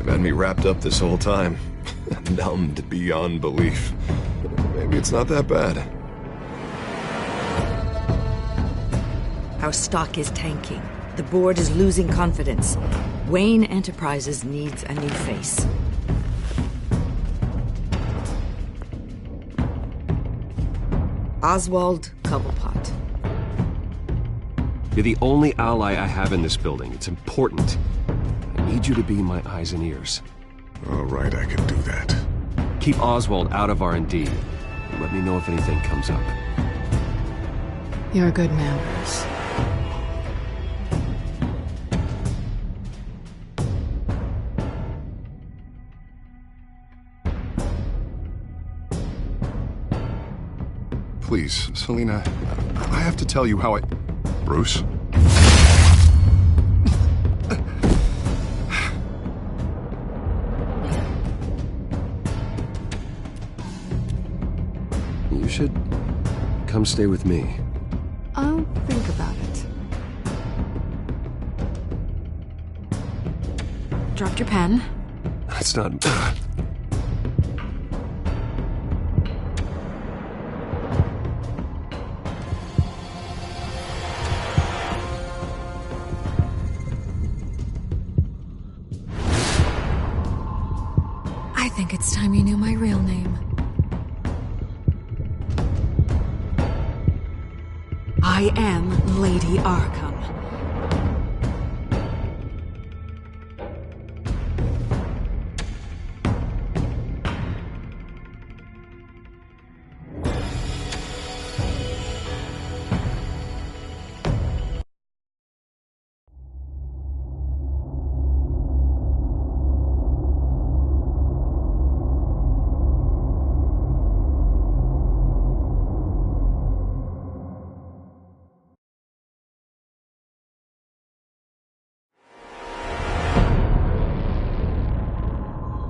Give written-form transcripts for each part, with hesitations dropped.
You've had me wrapped up this whole time. Numbed beyond belief. Maybe it's not that bad. Our stock is tanking. The board is losing confidence. Wayne Enterprises needs a new face. Oswald Cobblepot. You're the only ally I have in this building. It's important. I need you to be my eyes and ears. All right, I can do that. Keep Oswald out of R&D. And let me know if anything comes up. You're a good man, Bruce. Please, Selina, I have to tell you how I... Bruce? You should come stay with me. I'll think about it. Dropped your pen. That's not... I think it's time you knew my real name. I am Lady Arkham.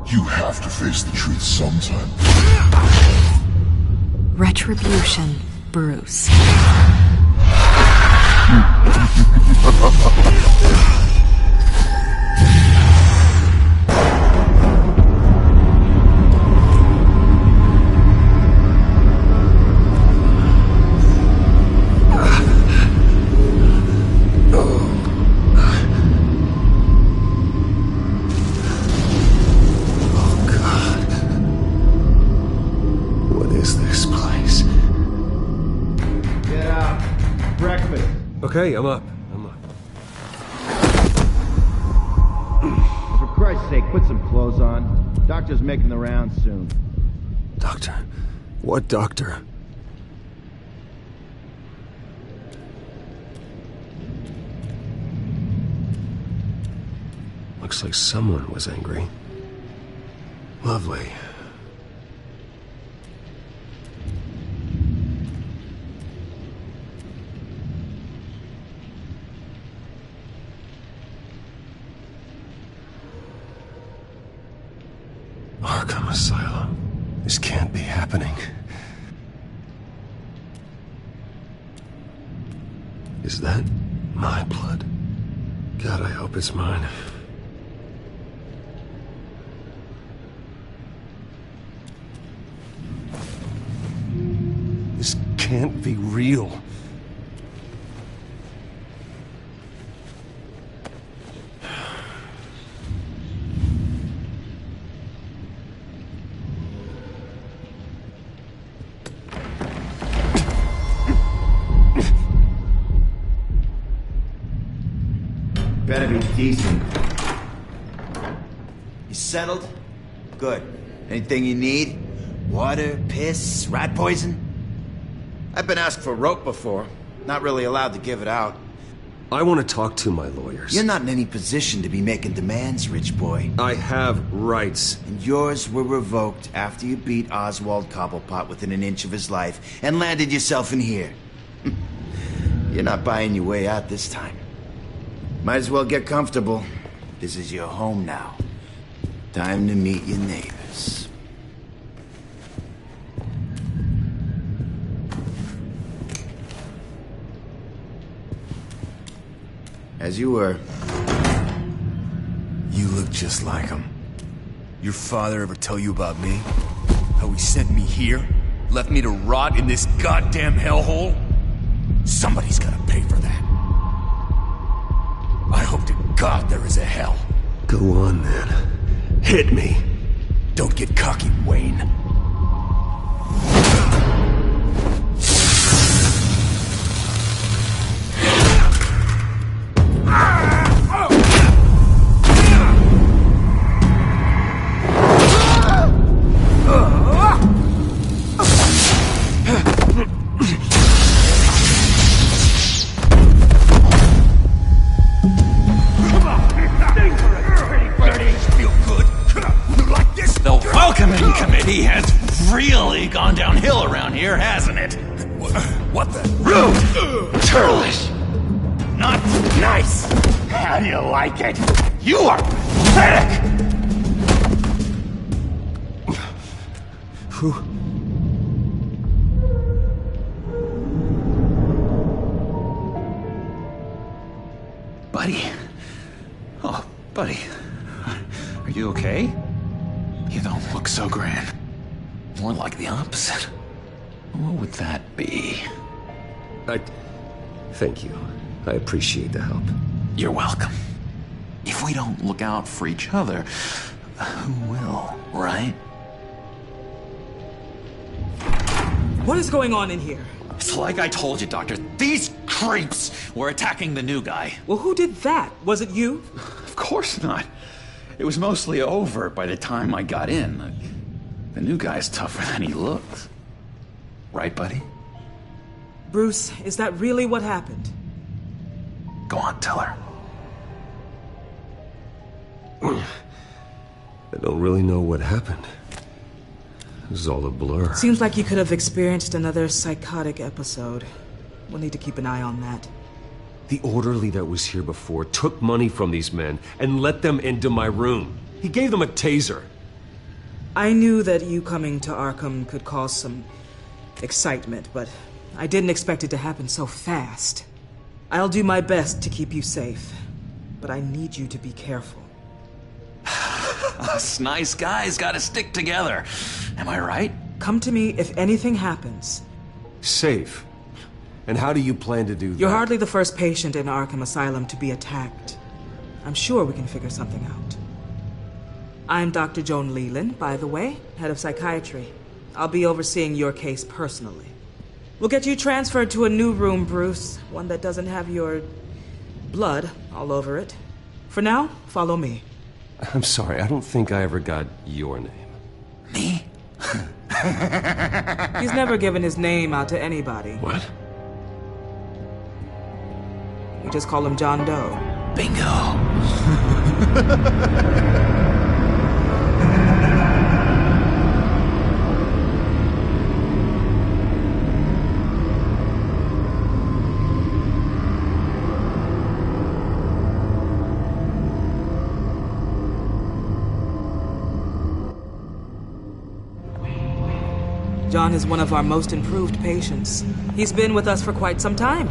You have to face the truth sometime. Retribution, Bruce. Okay, I'm up. For Christ's sake, put some clothes on. Doctor's making the rounds soon. Doctor? What doctor? Looks like someone was angry. Lovely. Arkham Asylum. This can't be happening. Is that my blood? God, I hope it's mine. This can't be real. Better be decent. You settled? Good. Anything you need? Water, piss, rat poison? I've been asked for rope before. Not really allowed to give it out. I want to talk to my lawyers. You're not in any position to be making demands, rich boy. I have rights. And yours were revoked after you beat Oswald Cobblepot within an inch of his life and landed yourself in here. You're not buying your way out this time. Might as well get comfortable. This is your home now. Time to meet your neighbors. As you were. You look just like him. Your father ever tell you about me? How he sent me here? Left me to rot in this goddamn hellhole? Somebody's gotta pay for that. I hope to God there is a hell. Go on, then. Hit me. Don't get cocky, Wayne. He has really gone downhill around here, hasn't it? What the? Rude! Churlish! Not nice! How do you like it? You are pathetic! Who? Buddy? Oh, buddy. Are you okay? You don't look so grand. More like the opposite. What would that be? Thank you. I appreciate the help. You're welcome. If we don't look out for each other, who will, right? What is going on in here? It's like I told you, Doctor. These creeps were attacking the new guy. Well, who did that? Was it you? Of course not. It was mostly over by the time I got in. The new guy's tougher than he looks. Right, buddy? Bruce, is that really what happened? Go on, tell her. I don't really know what happened. It was all a blur. Seems like you could have experienced another psychotic episode. We'll need to keep an eye on that. The orderly that was here before took money from these men and let them into my room. He gave them a taser. I knew that you coming to Arkham could cause some excitement, but I didn't expect it to happen so fast. I'll do my best to keep you safe, but I need you to be careful. Us nice guys gotta stick together. Am I right? Come to me if anything happens. Safe? And how do you plan to do that? You're hardly the first patient in Arkham Asylum to be attacked. I'm sure we can figure something out. I'm Dr. Joan Leland, by the way, head of psychiatry. I'll be overseeing your case personally. We'll get you transferred to a new room, Bruce. One that doesn't have your blood all over it. For now, follow me. I'm sorry, I don't think I ever got your name. Me? He's never given his name out to anybody. What? We just call him John Doe. Bingo. John is one of our most improved patients. He's been with us for quite some time.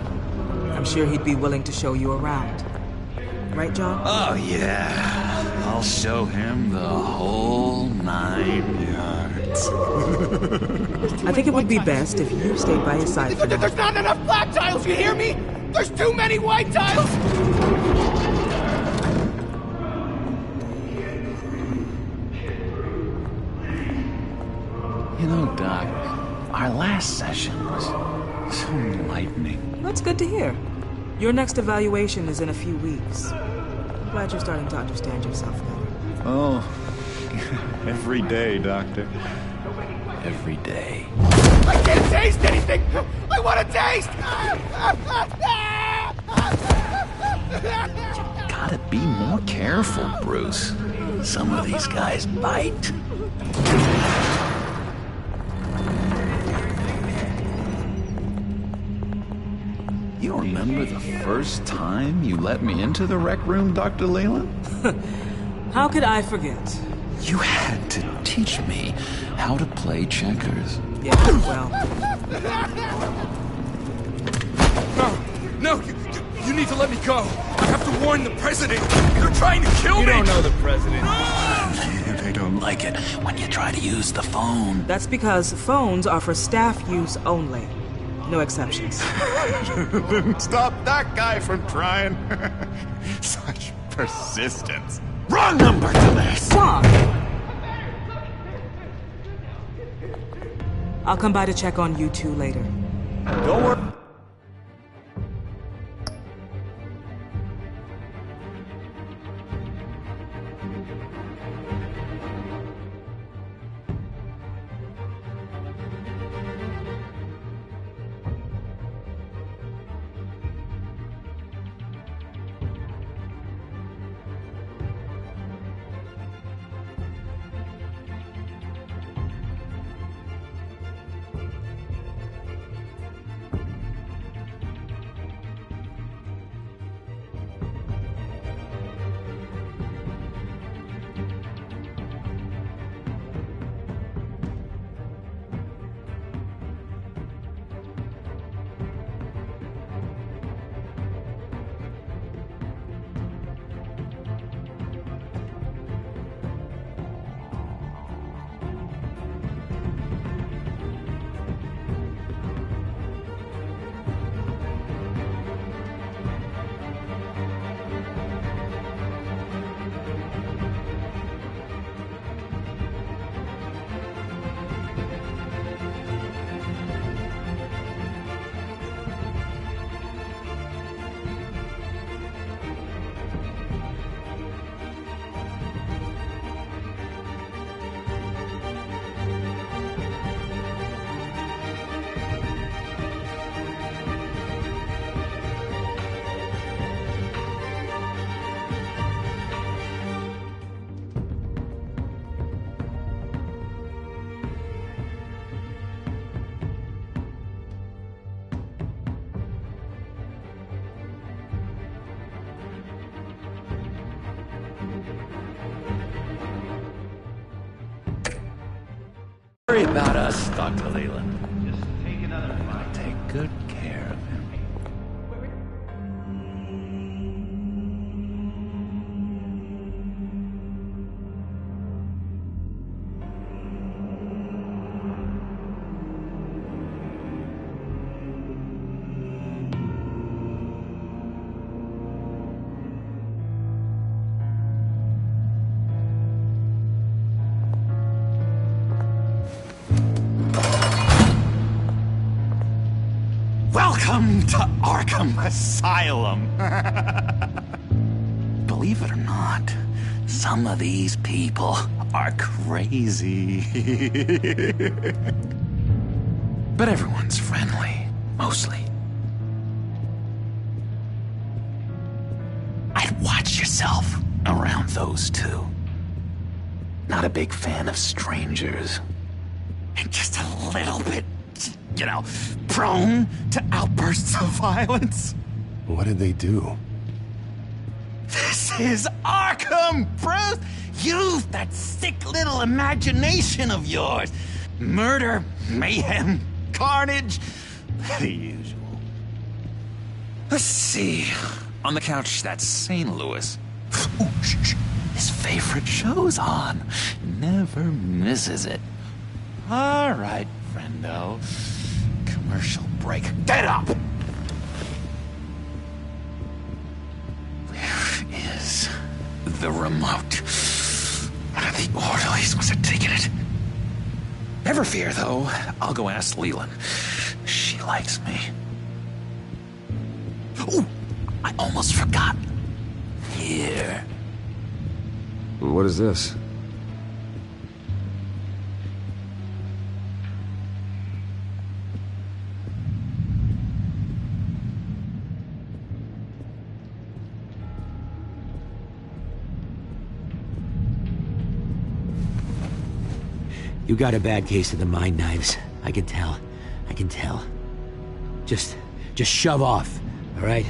I'm sure he'd be willing to show you around. Right, John? Oh, yeah. I'll show him the whole 9 yards. I think it would be best if you stayed by his side for now. There's not enough black tiles, you hear me? There's too many white tiles! You know, Doc, our last session was so enlightening. That's good to hear. Your next evaluation is in a few weeks. I'm glad you're starting to understand yourself better. Oh, every day, Doctor. Every day. I can't taste anything! I want to taste! Gotta be more careful, Bruce. Some of these guys bite. You remember the first time you let me into the rec room, Dr. Leland? How could I forget? You had to teach me how to play checkers. Yeah, well... No, you need to let me go. I have to warn the president. They're trying to kill me. You don't know the president. They don't like it when you try to use the phone. That's because phones are for staff use only. No exceptions. Stop that guy from trying. Such persistence. Wrong number to this! Wrong! I'll come by to check on you two later. Don't worry. Worry about us, Dr. Leland. Just take another bite. Take good care of him. Welcome to Arkham Asylum. Believe it or not, some of these people are crazy. But everyone's friendly, mostly. I'd watch yourself around those two. Not a big fan of strangers. And just a little bit, you know, prone to outbursts of violence. What did they do? This is Arkham, Bruce! Use that sick little imagination of yours. Murder, mayhem, carnage, the usual. Let's see. On the couch, that's St. Louis. Ooh, shh. His favorite show's on. Never misses it. All right, friendo. Commercial break. Get up! Where is the remote? The orderlies must have taken it. Never fear, though. I'll go ask Leland. She likes me. Ooh, I almost forgot. Here. What is this? You got a bad case of the mind knives. I can tell. I can tell. Just shove off, all right?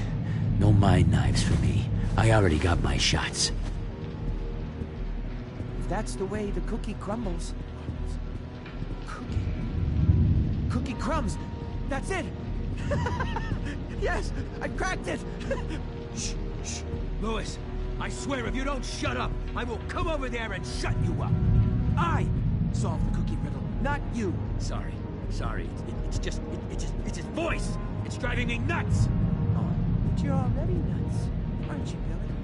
No mind knives for me. I already got my shots. If that's the way the cookie crumbles. Cookie crumbs. That's it. Yes, I cracked it. Shh, shh. Louis, I swear if you don't shut up, I will come over there and shut you up. I solved the cookie riddle, not you. Sorry. It's his voice. It's driving me nuts. Oh, but you're already nuts, aren't you, Billy?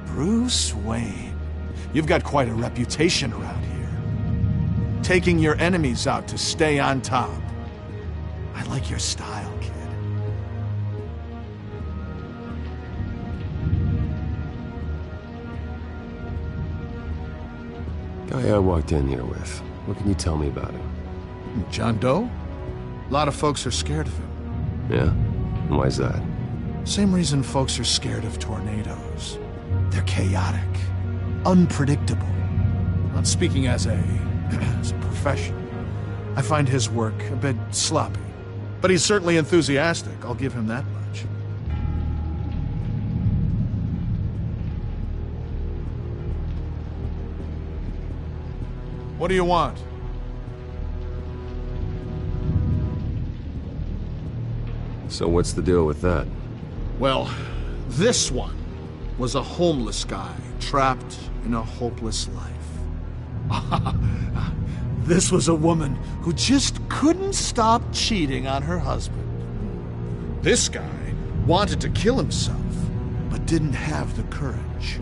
Bruce Wayne. You've got quite a reputation around here. Taking your enemies out to stay on top. I like your style, kid. Guy I walked in here with. What can you tell me about him? John Doe? A lot of folks are scared of him. Yeah? And why's that? Same reason folks are scared of tornadoes. They're chaotic, unpredictable. Not speaking as a professional. I find his work a bit sloppy. But he's certainly enthusiastic, I'll give him that much. What do you want? So what's the deal with that? Well, this one was a homeless guy trapped in a hopeless life. This was a woman who just couldn't stop cheating on her husband. This guy wanted to kill himself, but didn't have the courage.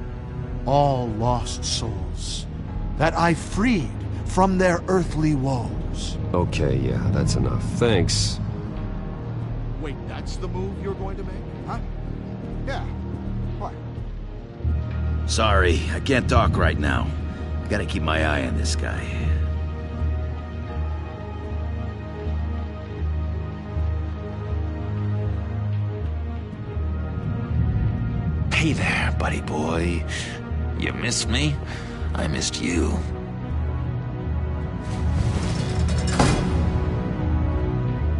All lost souls that I freed from their earthly woes. Okay, yeah, that's enough. Thanks. Wait, that's the move you're going to make? Huh? Yeah. What? Sorry, I can't talk right now. Gotta keep my eye on this guy. Hey there, buddy boy. You missed me? I missed you.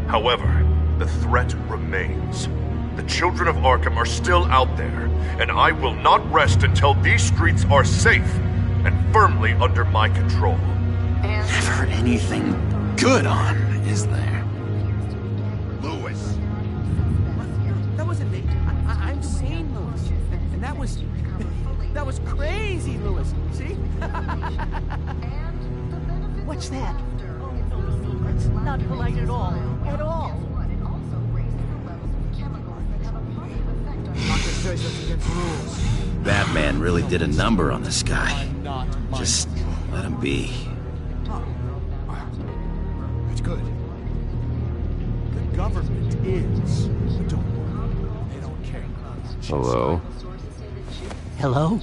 However, the threat remains. The children of Arkham are still out there, and I will not rest until these streets are safe and firmly under my control. Never anything good on, is there? Lewis! That wasn't me. I'm sane, Lewis. And that was... that was crazy, Lewis. See? What's that? It's not polite at all. At all. Doctor says that's against rules. Batman really did a number on this guy. Just let him be. That's good. The government is. But don't worry. They don't care. Hello? Hello?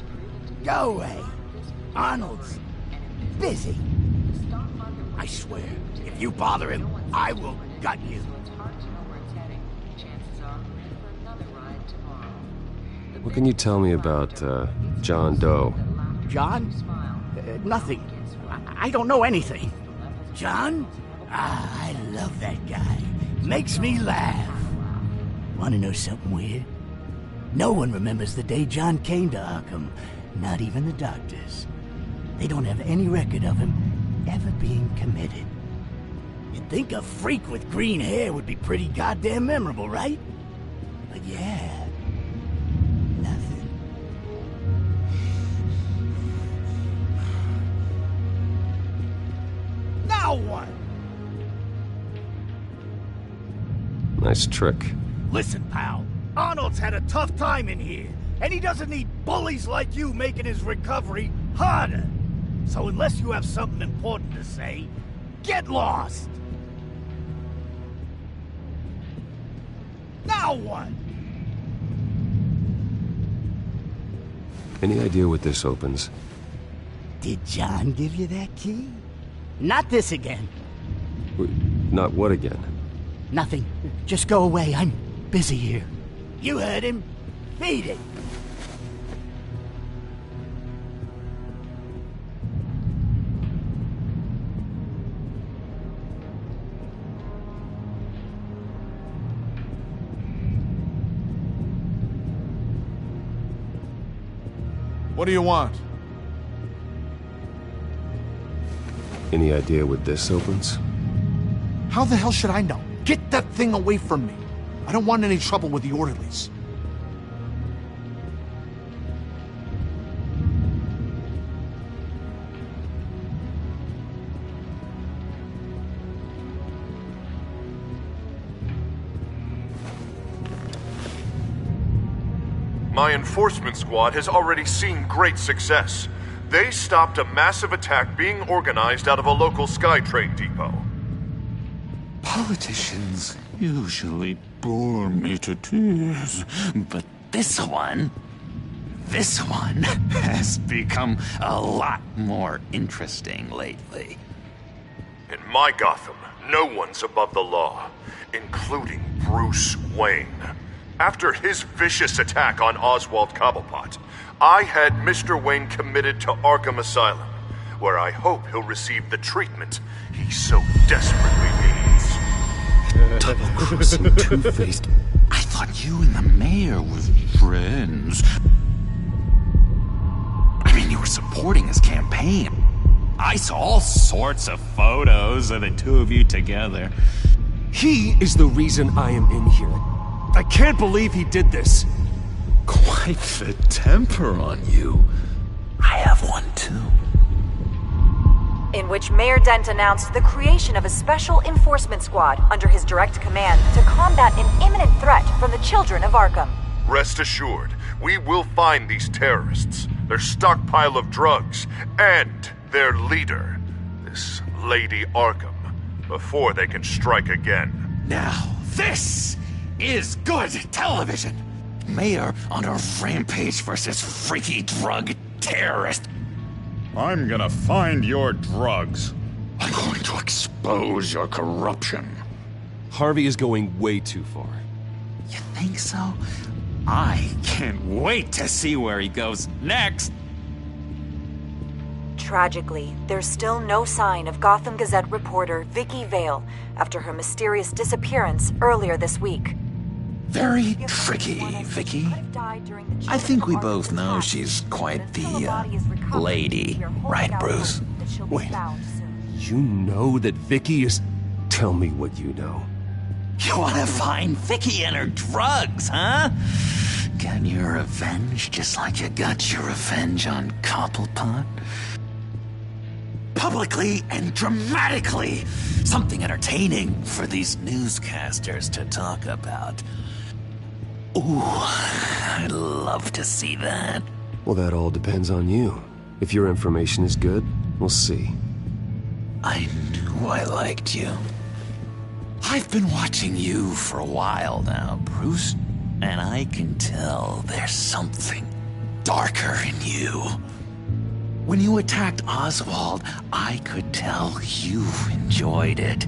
Go away. Arnold's busy. I swear, if you bother him, I will gut you. What can you tell me about, John Doe? John? Nothing. I don't know anything. John? Ah, I love that guy. Makes me laugh. Want to know something weird? No one remembers the day John came to Arkham. Not even the doctors. They don't have any record of him ever being committed. You'd think a freak with green hair would be pretty goddamn memorable, right? But yeah, nothing. Now what? Nice trick. Listen, pal. Arnold's had a tough time in here, and he doesn't need bullies like you making his recovery harder. So unless you have something important to say, get lost! Now what? Any idea what this opens? Did John give you that key? Not this again. Not what again? Nothing. Just go away. I'm busy here. You heard him. Beat it. What do you want? Any idea what this opens? How the hell should I know? Get that thing away from me. I don't want any trouble with the orderlies. My enforcement squad has already seen great success. They stopped a massive attack being organized out of a local SkyTrain depot. Politicians usually bore me to tears, but this one has become a lot more interesting lately. In my Gotham, no one's above the law, including Bruce Wayne. After his vicious attack on Oswald Cobblepot, I had Mr. Wayne committed to Arkham Asylum, where I hope he'll receive the treatment he so desperately needs. Double-crossing, two-faced. I thought you and the mayor were friends. I mean, you were supporting his campaign. I saw all sorts of photos of the two of you together. He is the reason I am in here. I can't believe he did this. Quite the temper on you. I have one too. In which Mayor Dent announced the creation of a special enforcement squad under his direct command to combat an imminent threat from the children of Arkham. Rest assured, we will find these terrorists, their stockpile of drugs, and their leader, this Lady Arkham, before they can strike again. Now, this is good television. Mayor on a rampage versus freaky drug terrorist. I'm gonna find your drugs. I'm going to expose your corruption. Harvey is going way too far. You think so? I can't wait to see where he goes next. Tragically, there's still no sign of Gotham Gazette reporter Vicky Vale after her mysterious disappearance earlier this week. Very tricky, Vicky. I think we both know she's quite the, lady, right, Bruce? Wait, you know that Vicky is... Tell me what you know. You want to find Vicky and her drugs, huh? Get your revenge just like you got your revenge on Cobblepot? Publicly and dramatically. Something entertaining for these newscasters to talk about. Ooh, I'd love to see that. Well, that all depends on you. If your information is good, we'll see. I knew I liked you. I've been watching you for a while now, Bruce, and I can tell there's something darker in you. When you attacked Oswald, I could tell you enjoyed it.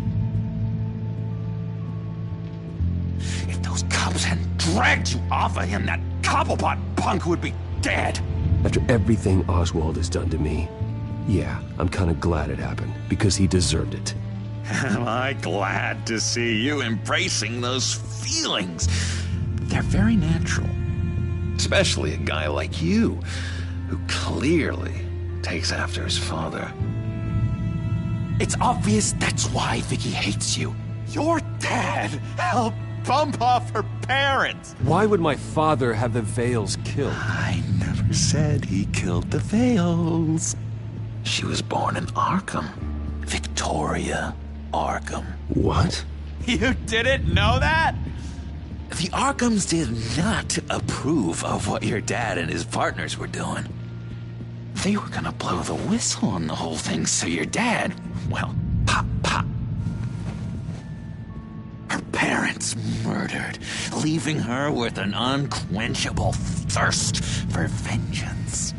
If those cops hadn't dragged you off of him, that Cobblepot punk would be dead. After everything Oswald has done to me, yeah, I'm kind of glad it happened, because he deserved it. Am I glad to see you embracing those feelings? They're very natural. Especially a guy like you, who clearly takes after his father. It's obvious that's why Vicky hates you. Your dad helped bump off her parents. Why would my father have the Vales killed? I never said he killed the Vales. She was born in Arkham. Victoria Arkham. What? You didn't know that? The Arkhams did not approve of what your dad and his partners were doing. They were gonna blow the whistle on the whole thing, so your dad, well, pop. Her parents murdered, leaving her with an unquenchable thirst for vengeance.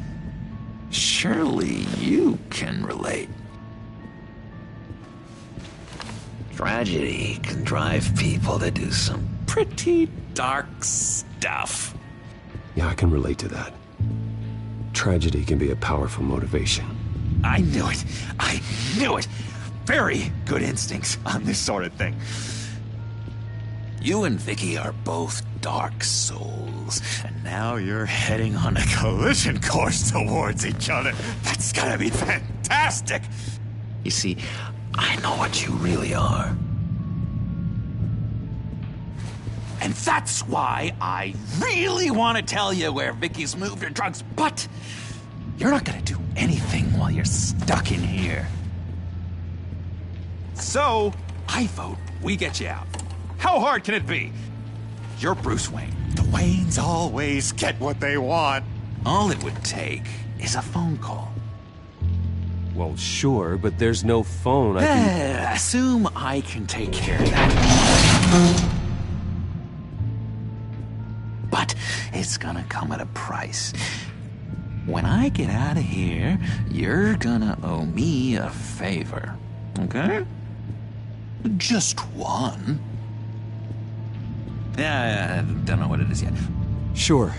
Surely you can relate. Tragedy can drive people to do some pretty dark stuff. Yeah, I can relate to that. Tragedy can be a powerful motivation. I knew it. I knew it. Very good instincts on this sort of thing. You and Vicky are both dark souls, and now you're heading on a collision course towards each other. That's gotta be fantastic! You see, I know what you really are. And that's why I really want to tell you where Vicky's moved her drugs, but you're not gonna do anything while you're stuck in here. So, I vote we get you out. How hard can it be? You're Bruce Wayne, the Waynes always get what they want. All it would take is a phone call. Well, sure, but there's no phone. Assume I can take care of that. But it's gonna come at a price. When I get out of here, you're gonna owe me a favor. Okay? Just one. Yeah, I don't know what it is yet. Sure.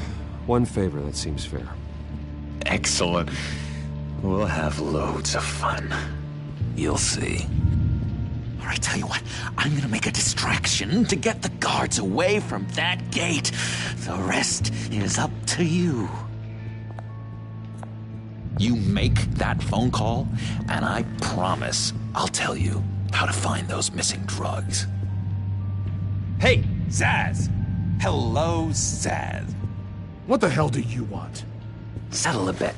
One favor, that seems fair. Excellent. We'll have loads of fun. You'll see. All right, tell you what. I'm gonna make a distraction to get the guards away from that gate. The rest is up to you. You make that phone call, and I promise I'll tell you how to find those missing drugs. Hey, Zaz! Hello, Zaz. What the hell do you want? Settle a bet.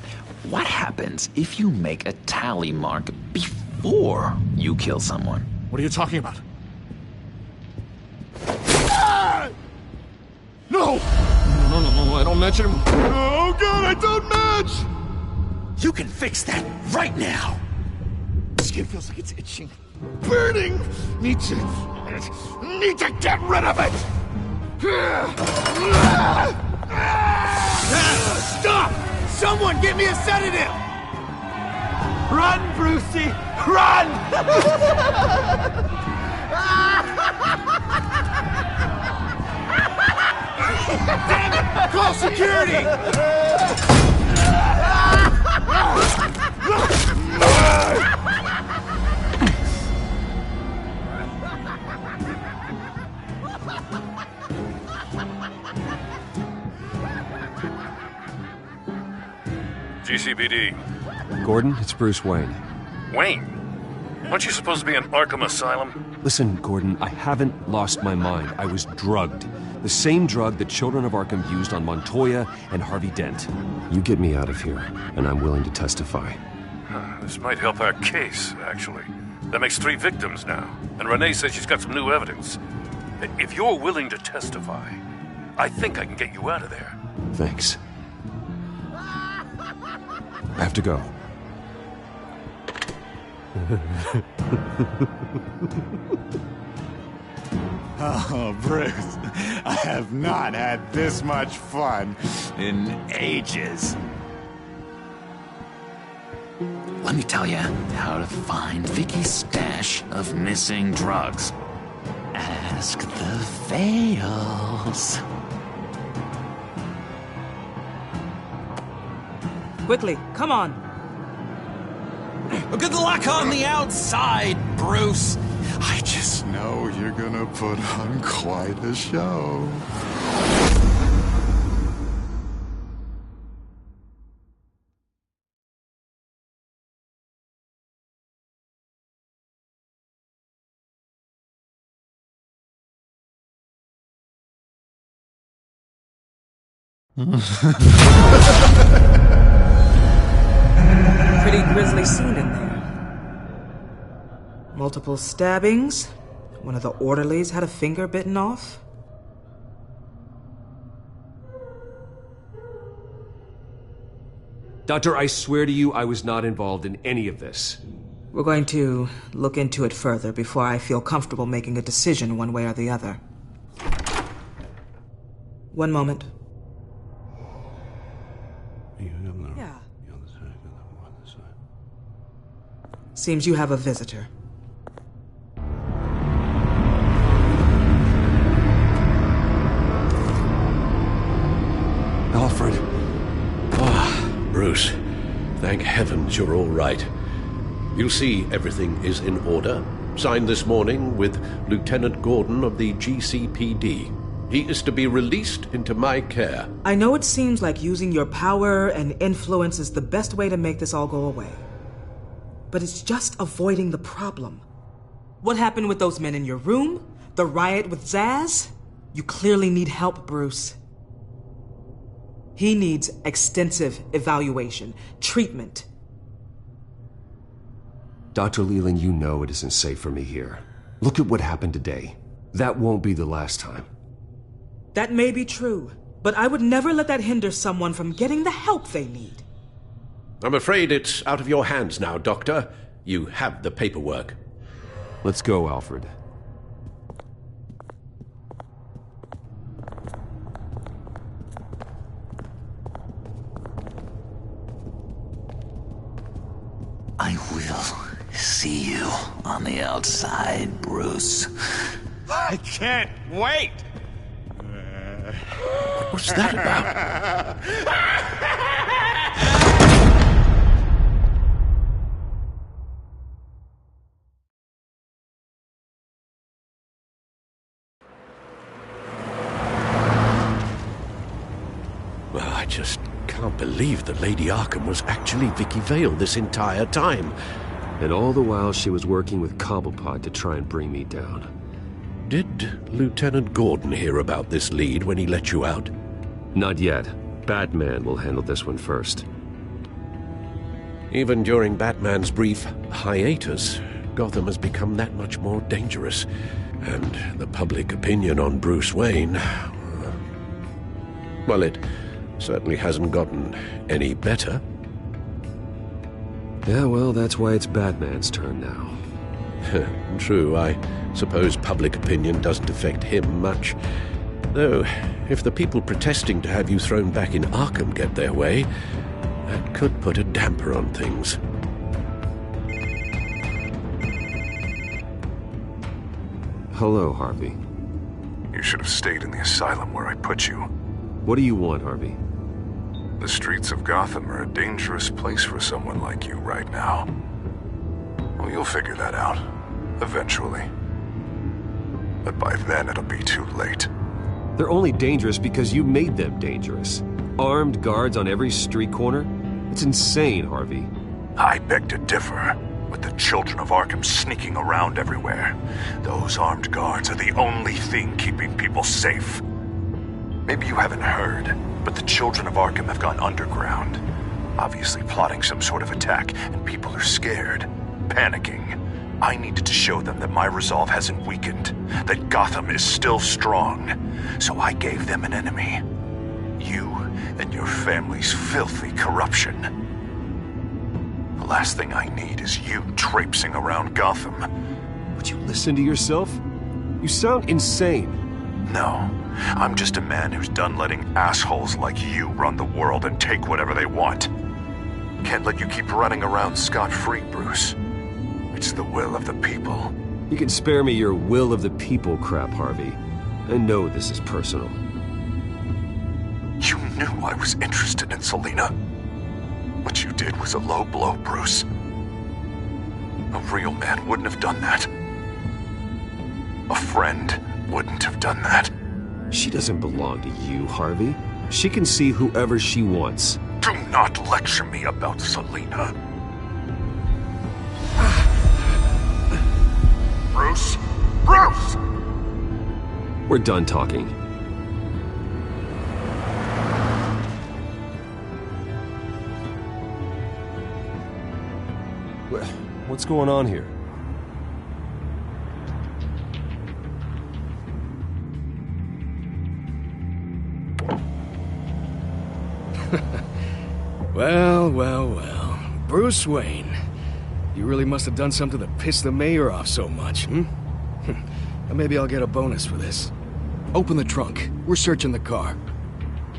What happens if you make a tally mark before you kill someone? What are you talking about? Ah! No! No, I don't match him. Oh god, I don't match! You can fix that right now! Skin feels like it's itching. Burning! Need to get rid of it! Stop! Someone get me a sedative! Run, Brucey! Run! Damn it! Call security! GCPD. Gordon, it's Bruce Wayne. Wayne? Aren't you supposed to be in Arkham Asylum? Listen, Gordon, I haven't lost my mind. I was drugged. The same drug the Children of Arkham used on Montoya and Harvey Dent. You get me out of here, and I'm willing to testify. This might help our case, actually. That makes 3 victims now, and Renee says she's got some new evidence. If you're willing to testify, I think I can get you out of there. Thanks. I have to go. Oh, Bruce, I have not had this much fun in ages. Let me tell you how to find Vicky's stash of missing drugs. Ask the Vales. Quickly, come on. Good luck on the outside, Bruce. I just know you're gonna put on quite a show. Pretty grisly scene in there. Multiple stabbings. One of the orderlies had a finger bitten off. Doctor, I swear to you I was not involved in any of this. We're going to look into it further before I feel comfortable making a decision one way or the other. One moment. Yeah. Seems you have a visitor. Alfred. Bruce. Thank heavens you're all right. You see, everything is in order. Signed this morning with Lieutenant Gordon of the GCPD. He is to be released into my care. I know it seems like using your power and influence is the best way to make this all go away. But it's just avoiding the problem. What happened with those men in your room? The riot with Zaz? You clearly need help, Bruce. He needs extensive evaluation, treatment. Dr. Leland, you know it isn't safe for me here. Look at what happened today. That won't be the last time. That may be true, But I would never let that hinder someone from getting the help they need. I'm afraid it's out of your hands now, Doctor. You have the paperwork. Let's go, Alfred. I will see you on the outside, Bruce. I can't wait! What was that about? Well, I just can't believe that Lady Arkham was actually Vicky Vale this entire time. And all the while she was working with Cobblepot to try and bring me down. Did Lieutenant Gordon hear about this lead when he let you out? Not yet. Batman will handle this one first. Even during Batman's brief hiatus, Gotham has become that much more dangerous. And the public opinion on Bruce Wayne... well, it certainly hasn't gotten any better. Yeah, well, that's why it's Batman's turn now. True, I suppose public opinion doesn't affect him much. Though, if the people protesting to have you thrown back in Arkham get their way, that could put a damper on things. Hello, Harvey. You should have stayed in the asylum where I put you. What do you want, Harvey? The streets of Gotham are a dangerous place for someone like you right now. Well, you'll figure that out, eventually. But by then it'll be too late. They're only dangerous because you made them dangerous. Armed guards on every street corner? It's insane, Harvey. I beg to differ. With the children of Arkham sneaking around everywhere, those armed guards are the only thing keeping people safe. Maybe you haven't heard, but the children of Arkham have gone underground. Obviously plotting some sort of attack, and people are scared, panicking. I needed to show them that my resolve hasn't weakened, that Gotham is still strong. So I gave them an enemy. You and your family's filthy corruption. The last thing I need is you traipsing around Gotham. Would you listen to yourself? You sound insane. No, I'm just a man who's done letting assholes like you run the world and take whatever they want. Can't let you keep running around scot-free, Bruce. It's the will of the people. You can spare me your will of the people crap, Harvey. I know this is personal. You knew I was interested in Selina. What you did was a low blow, Bruce. A real man wouldn't have done that. A friend wouldn't have done that. She doesn't belong to you, Harvey. She can see whoever she wants. Do not lecture me about Selina. Bruce? Bruce! We're done talking. What's going on here? Well. Bruce Wayne. You really must have done something to piss the mayor off so much, And maybe I'll get a bonus for this. Open the trunk. We're searching the car.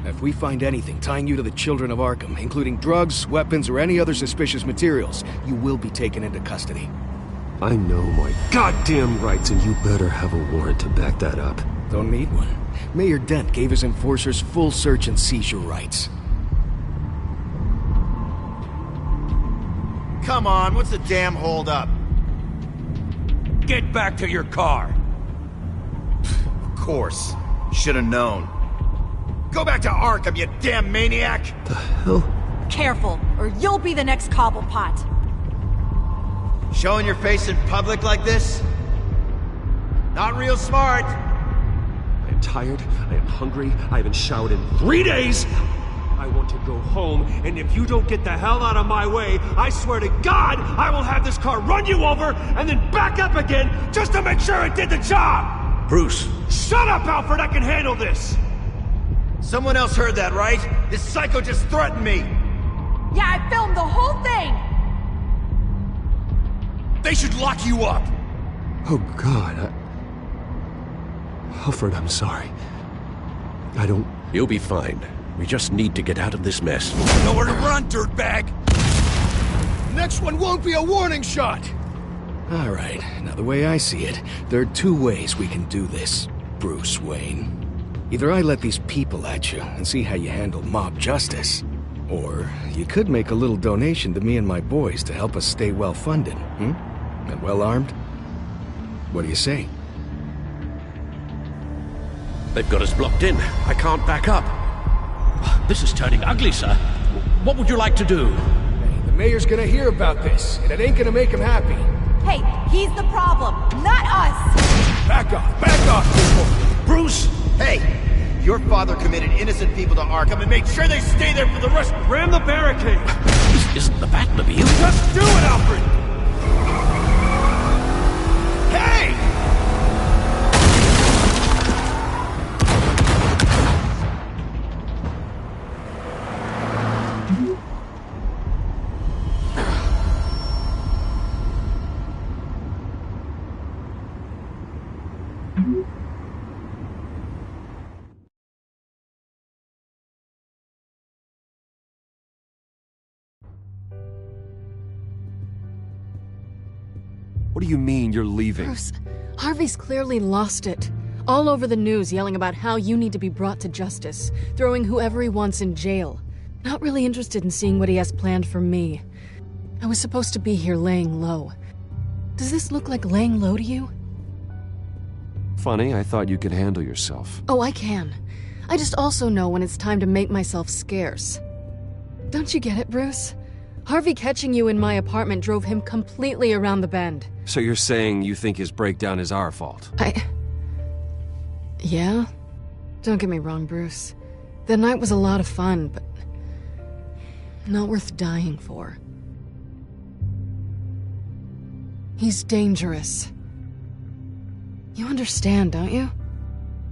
If we find anything tying you to the children of Arkham, including drugs, weapons, or any other suspicious materials, you will be taken into custody. I know my goddamn rights, and you better have a warrant to back that up. Don't need one. Mayor Dent gave his enforcers full search and seizure rights. Come on, what's the damn holdup? Get back to your car! Of course. Should have known. Go back to Arkham, you damn maniac! The hell? Careful, or you'll be the next Cobblepot. Showing your face in public like this? Not real smart. I am tired, I am hungry, I haven't showered in 3 days! I want to go home, and if you don't get the hell out of my way, I swear to God, I will have this car run you over, and then back up again, just to make sure it did the job! Bruce! Shut up, Alfred, I can handle this! Someone else heard that, right? This psycho just threatened me! Yeah, I filmed the whole thing! They should lock you up! Oh, God, Alfred, I'm sorry. I don't... You'll be fine. We just need to get out of this mess. Nowhere to run, dirtbag! Next one won't be a warning shot! All right, now the way I see it, there are two ways we can do this, Bruce Wayne. Either I let these people at you and see how you handle mob justice, or you could make a little donation to me and my boys to help us stay well-funded, and well-armed. What do you say? They've got us blocked in. I can't back up. This is turning ugly, sir. What would you like to do? Hey, the mayor's gonna hear about this, and it ain't gonna make him happy. Hey, he's the problem, not us! Back off, people! Bruce! Hey! Your father committed innocent people to Arkham and made sure they stay there for the rest. Ram the barricade! This isn't the Batmobile. Just do it, Alfred! Hey! What do you mean you're leaving? Bruce, Harvey's clearly lost it. All over the news yelling about how you need to be brought to justice, throwing whoever he wants in jail. Not really interested in seeing what he has planned for me. I was supposed to be here laying low. Does this look like laying low to you? Funny, I thought you could handle yourself. Oh, I can. I just also know when it's time to make myself scarce. Don't you get it, Bruce? Harvey catching you in my apartment drove him completely around the bend. So you're saying you think his breakdown is our fault? Yeah? Don't get me wrong, Bruce. The night was a lot of fun, but not worth dying for. He's dangerous. You understand, don't you?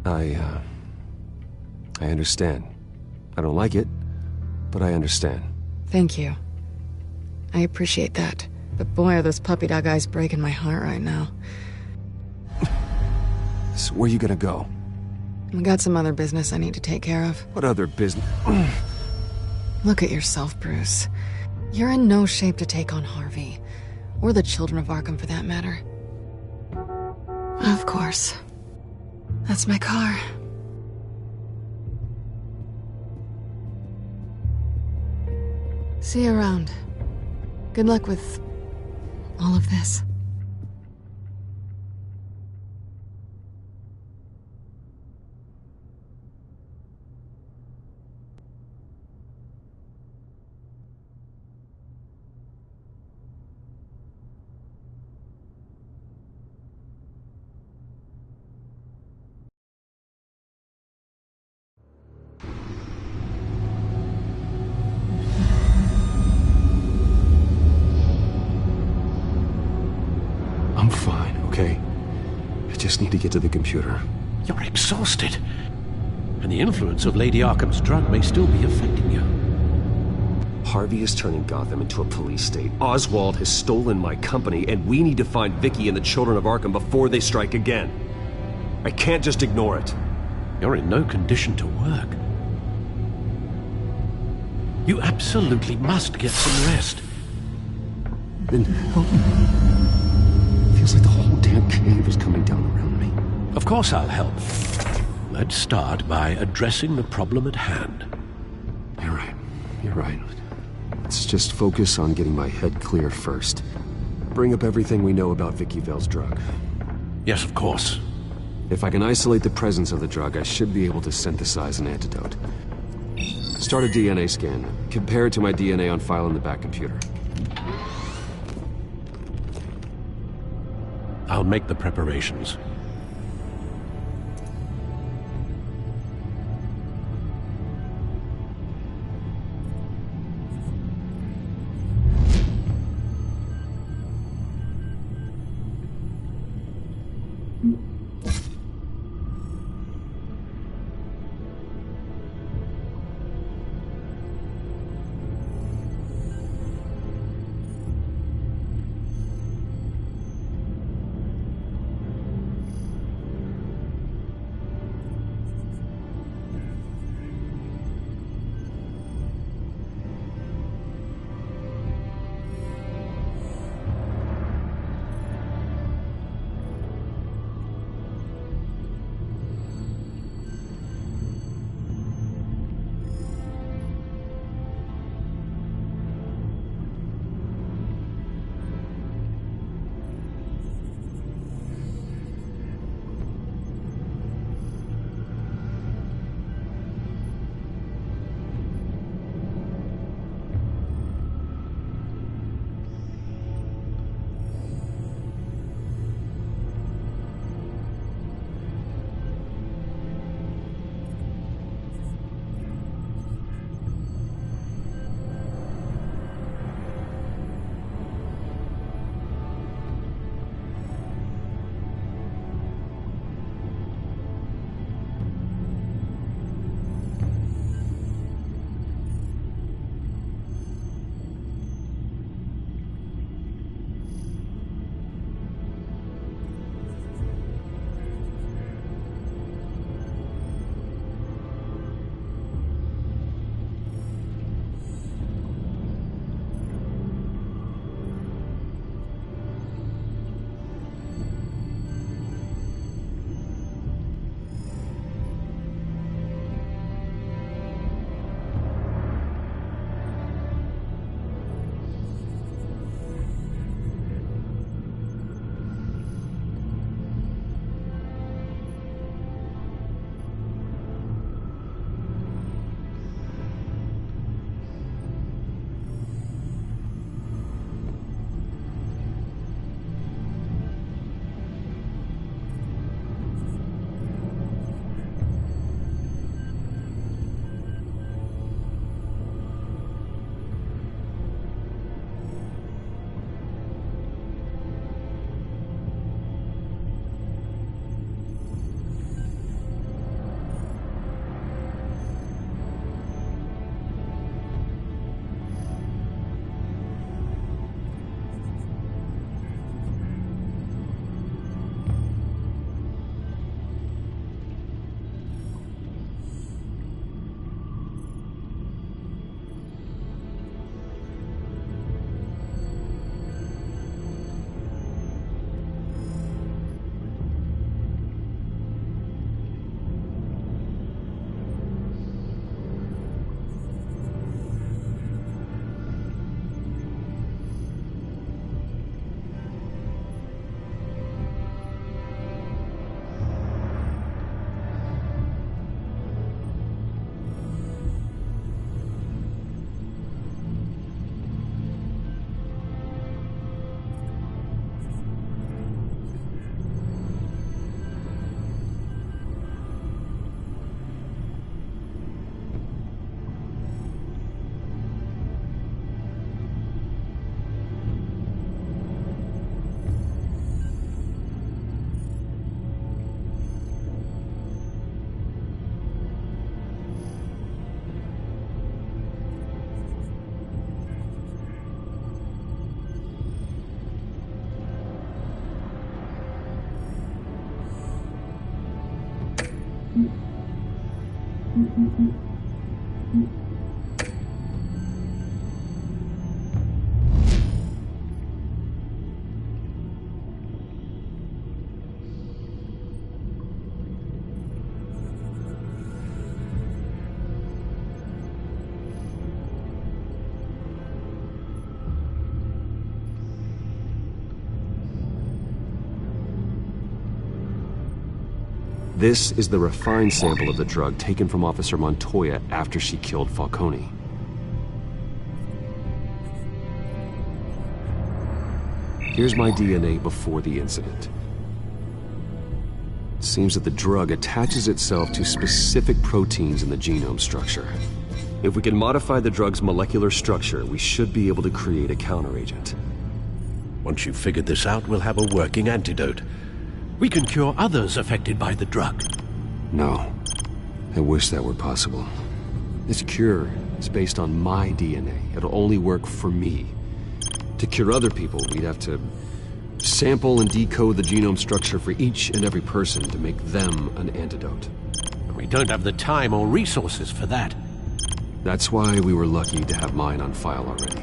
I understand. I don't like it, but I understand. Thank you. I appreciate that. But boy, are those puppy dog eyes breaking my heart right now. So where are you gonna go? I got some other business I need to take care of. What other business? Look at yourself, Bruce. You're in no shape to take on Harvey. Or the children of Arkham, for that matter. Of course. That's my car. See you around. Good luck with all of this. I'm fine, okay? I just need to get to the computer. You're exhausted. And the influence of Lady Arkham's drug may still be affecting you. Harvey is turning Gotham into a police state. Oswald has stolen my company, and we need to find Vicky and the children of Arkham before they strike again. I can't just ignore it. You're in no condition to work. You absolutely must get some rest. Then help me. Feels like the whole damn cave is coming down around me. Of course I'll help. Let's start by addressing the problem at hand. You're right. You're right. Let's just focus on getting my head clear first. Bring up everything we know about Vicky Vale's drug. Yes, of course. If I can isolate the presence of the drug, I should be able to synthesize an antidote. Start a DNA scan. Compare it to my DNA on file in the back computer. I'll make the preparations. This is the refined sample of the drug taken from Officer Montoya after she killed Falcone. Here's my DNA before the incident. It seems that the drug attaches itself to specific proteins in the genome structure. If we can modify the drug's molecular structure, we should be able to create a counteragent. Once you've figured this out, we'll have a working antidote. We can cure others affected by the drug. No. I wish that were possible. This cure is based on my DNA. It'll only work for me. To cure other people, we'd have to sample and decode the genome structure for each and every person to make them an antidote. We don't have the time or resources for that. That's why we were lucky to have mine on file already.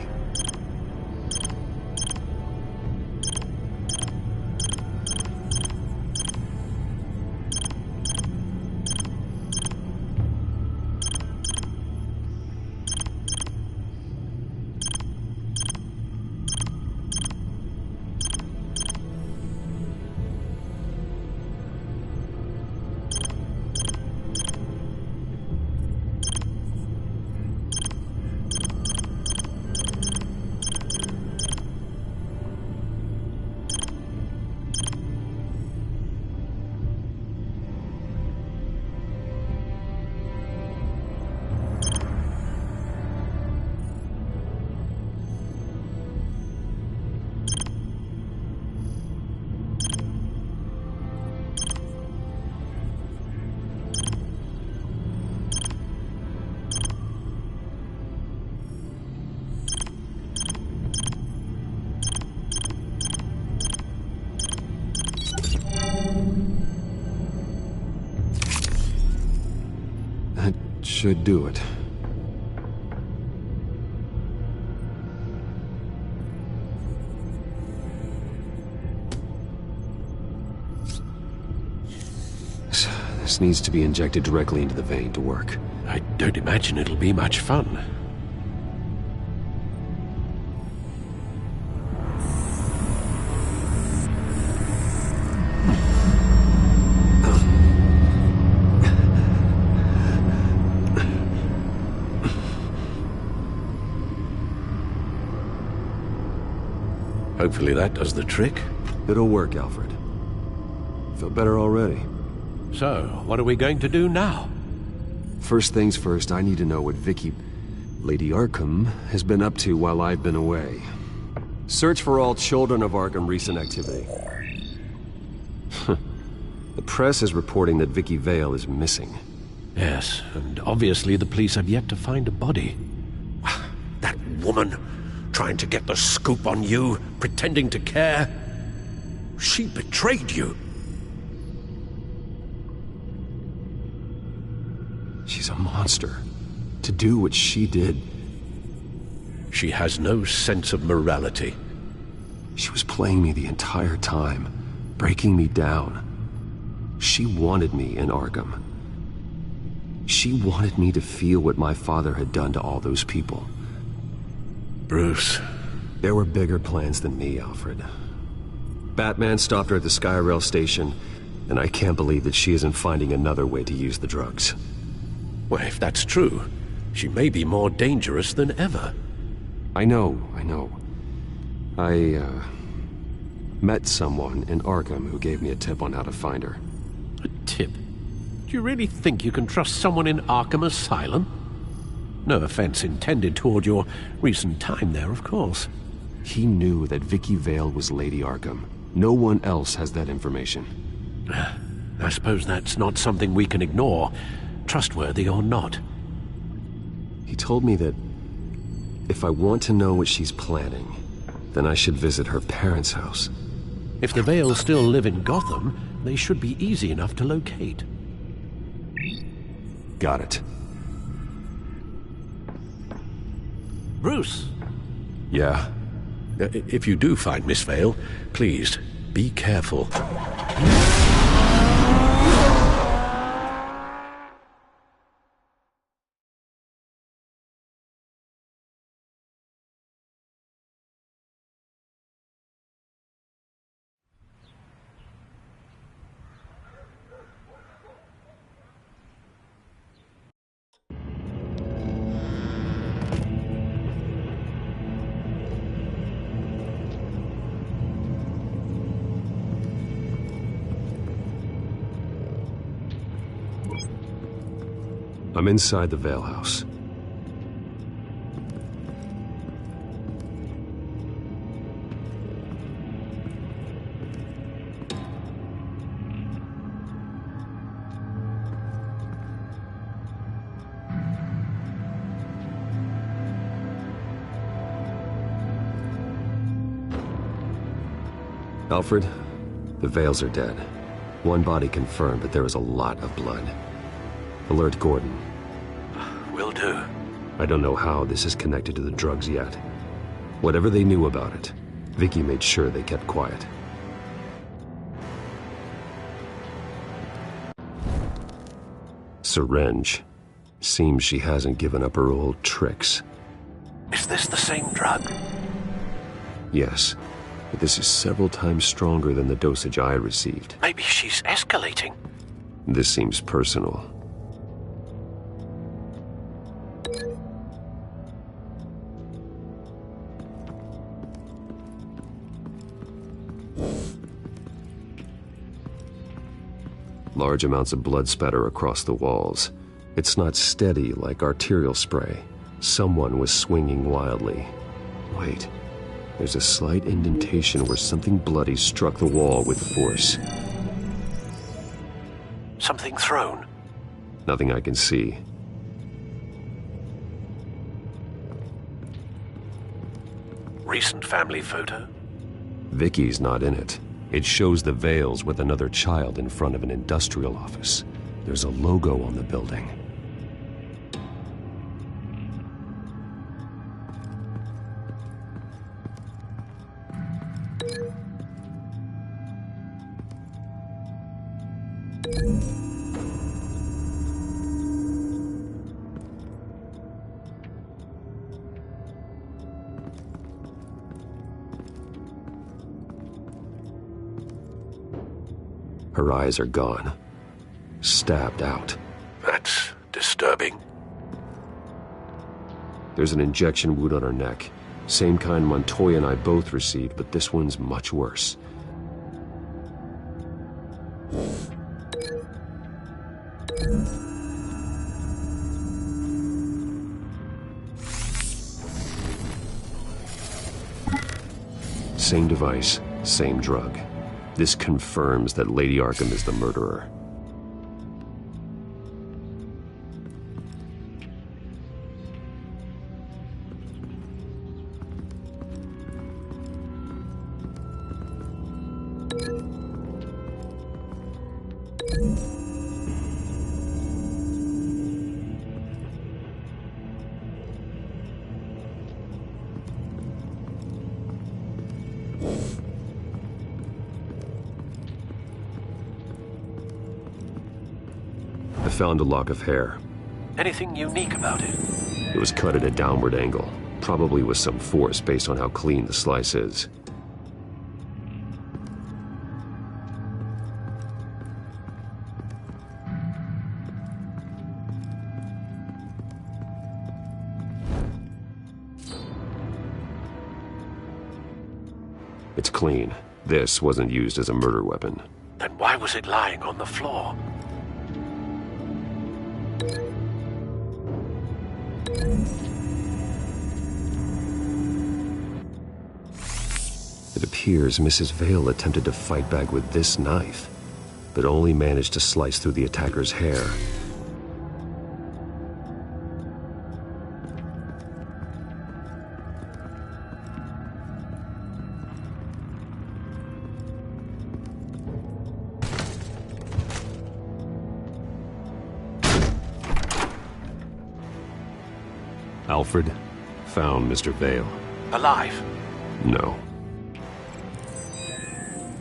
Should do it. This needs to be injected directly into the vein to work. I don't imagine it'll be much fun. Hopefully that does the trick. It'll work, Alfred. Feel better already. So, what are we going to do now? First things first, I need to know what Lady Arkham, has been up to while I've been away. Search for all children of Arkham recent activity. The press is reporting that Vicky Vale is missing. Yes, and obviously the police have yet to find a body. That woman, trying to get the scoop on you, pretending to care. She betrayed you. She's a monster. To do what she did. She has no sense of morality. She was playing me the entire time, breaking me down. She wanted me in Arkham. She wanted me to feel what my father had done to all those people. Bruce. There were bigger plans than me, Alfred. Batman stopped her at the Skyrail station, and I can't believe that she isn't finding another way to use the drugs. Well, if that's true, she may be more dangerous than ever. I know. I met someone in Arkham who gave me a tip on how to find her. A tip? Do you really think you can trust someone in Arkham Asylum? No offense intended toward your recent time there, of course. He knew that Vicky Vale was Lady Arkham. No one else has that information. I suppose that's not something we can ignore, trustworthy or not. He told me that if I want to know what she's planning, then I should visit her parents' house. If the Vales still live in Gotham, they should be easy enough to locate. Got it. Bruce. Yeah. If you do find Miss Vale, please, be careful. I'm inside the Vale House. Alfred, the Vales are dead. One body confirmed, but there is a lot of blood. Alert Gordon. Will do. I don't know how this is connected to the drugs yet. Whatever they knew about it, Vicky made sure they kept quiet. Syringe. Seems she hasn't given up her old tricks. Is this the same drug? Yes, but this is several times stronger than the dosage I received. Maybe she's escalating. This seems personal. Large amounts of blood spatter across the walls. It's not steady like arterial spray. Someone was swinging wildly. Wait, there's a slight indentation where something bloody struck the wall with force. Something thrown? Nothing I can see. Recent family photo? Vicky's not in it. It shows the Vales with another child in front of an industrial office. There's a logo on the building. Her eyes are gone. Stabbed out. That's disturbing. There's an injection wound on her neck. Same kind Montoya and I both received, but this one's much worse. Same device, same drug. This confirms that Lady Arkham is the murderer. I found a lock of hair. Anything unique about it? It was cut at a downward angle, probably with some force based on how clean the slice is. It's clean. This wasn't used as a murder weapon. Then why was it lying on the floor? It appears Mrs. Vale attempted to fight back with this knife, but only managed to slice through the attacker's hair. Alfred, found Mr. Vale. Alive? No.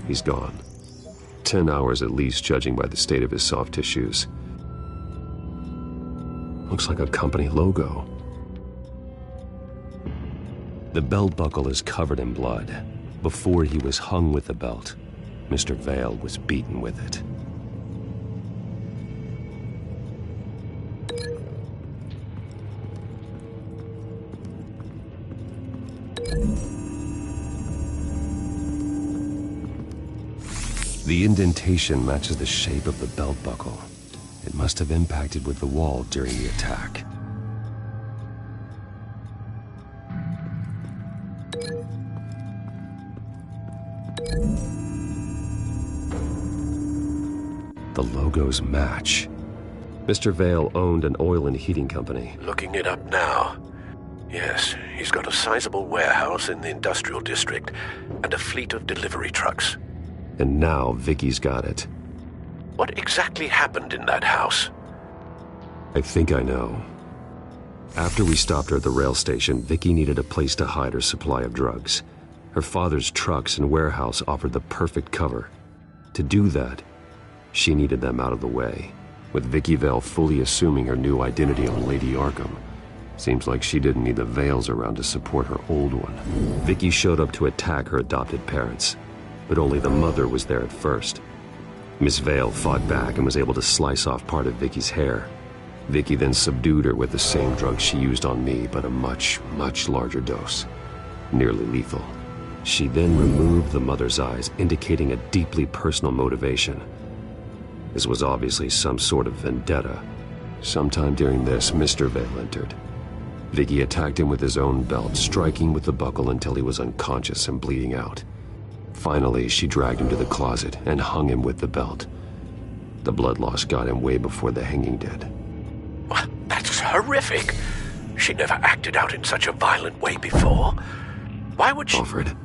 He's gone. 10 hours at least, judging by the state of his soft tissues. Looks like a company logo. The belt buckle is covered in blood. Before he was hung with the belt, Mr. Vale was beaten with it. The indentation matches the shape of the belt buckle. It must have impacted with the wall during the attack. The logos match. Mr. Vale owned an oil and heating company. Looking it up now. Yes, he's got a sizable warehouse in the industrial district and a fleet of delivery trucks. And now Vicky's got it. What exactly happened in that house? I think I know. After we stopped her at the rail station, Vicky needed a place to hide her supply of drugs. Her father's trucks and warehouse offered the perfect cover. To do that, she needed them out of the way, with Vicky Vale fully assuming her new identity on Lady Arkham. Seems like she didn't need the Vales around to support her old one. Vicky showed up to attack her adopted parents, but only the mother was there at first. Miss Vale fought back and was able to slice off part of Vicky's hair. Vicky then subdued her with the same drug she used on me, but a much, much larger dose. Nearly lethal. She then removed the mother's eyes, indicating a deeply personal motivation. This was obviously some sort of vendetta. Sometime during this, Mr. Vale entered. Vicky attacked him with his own belt, striking with the buckle until he was unconscious and bleeding out. Finally, she dragged him to the closet and hung him with the belt. The blood loss got him way before the hanging did. That's horrific. She never acted out in such a violent way before. Why would she... Alfred,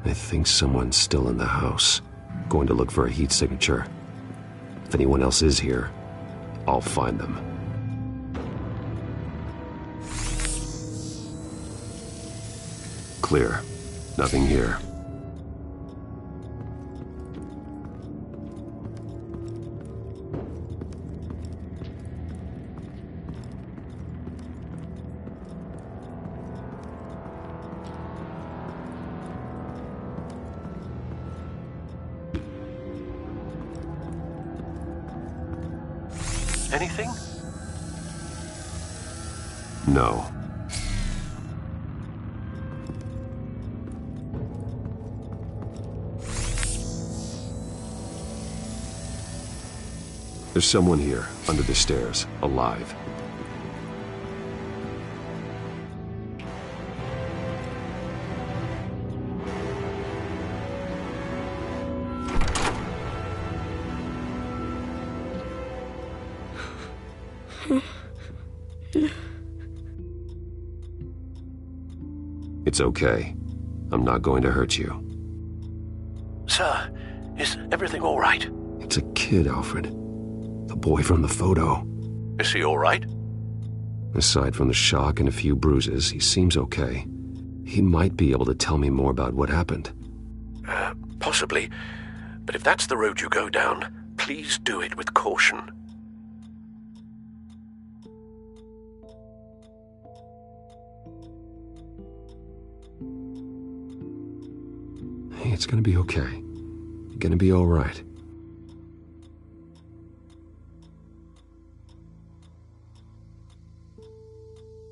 I think someone's still in the house. Going to look for a heat signature. If anyone else is here, I'll find them. Clear. Nothing here. Anything? No. There's someone here, under the stairs, alive. It's okay. I'm not going to hurt you. Sir, is everything all right? It's a kid, Alfred. The boy from the photo. Is he all right? Aside from the shock and a few bruises, he seems okay. He might be able to tell me more about what happened. Possibly. But if that's the road you go down, please do it with caution. Hey, it's gonna be okay. You're gonna be all right.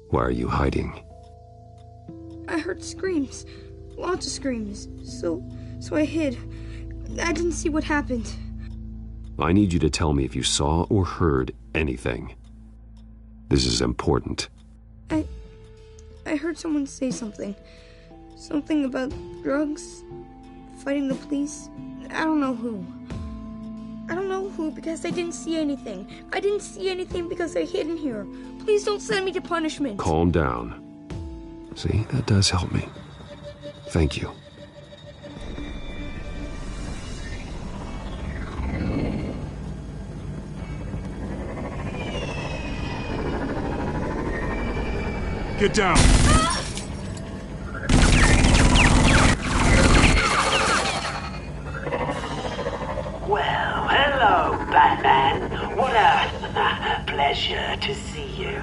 Why are you hiding? I heard screams. Lots of screams. So I hid. I didn't see what happened. I need you to tell me if you saw or heard anything. This is important. I heard someone say something. Something about drugs, fighting the police. I don't know who. I don't know who because I didn't see anything. I didn't see anything because I hid in here. Please don't send me to punishment. Calm down. See, that does help me. Thank you. Get down! Well, hello, Batman. What a pleasure to see you.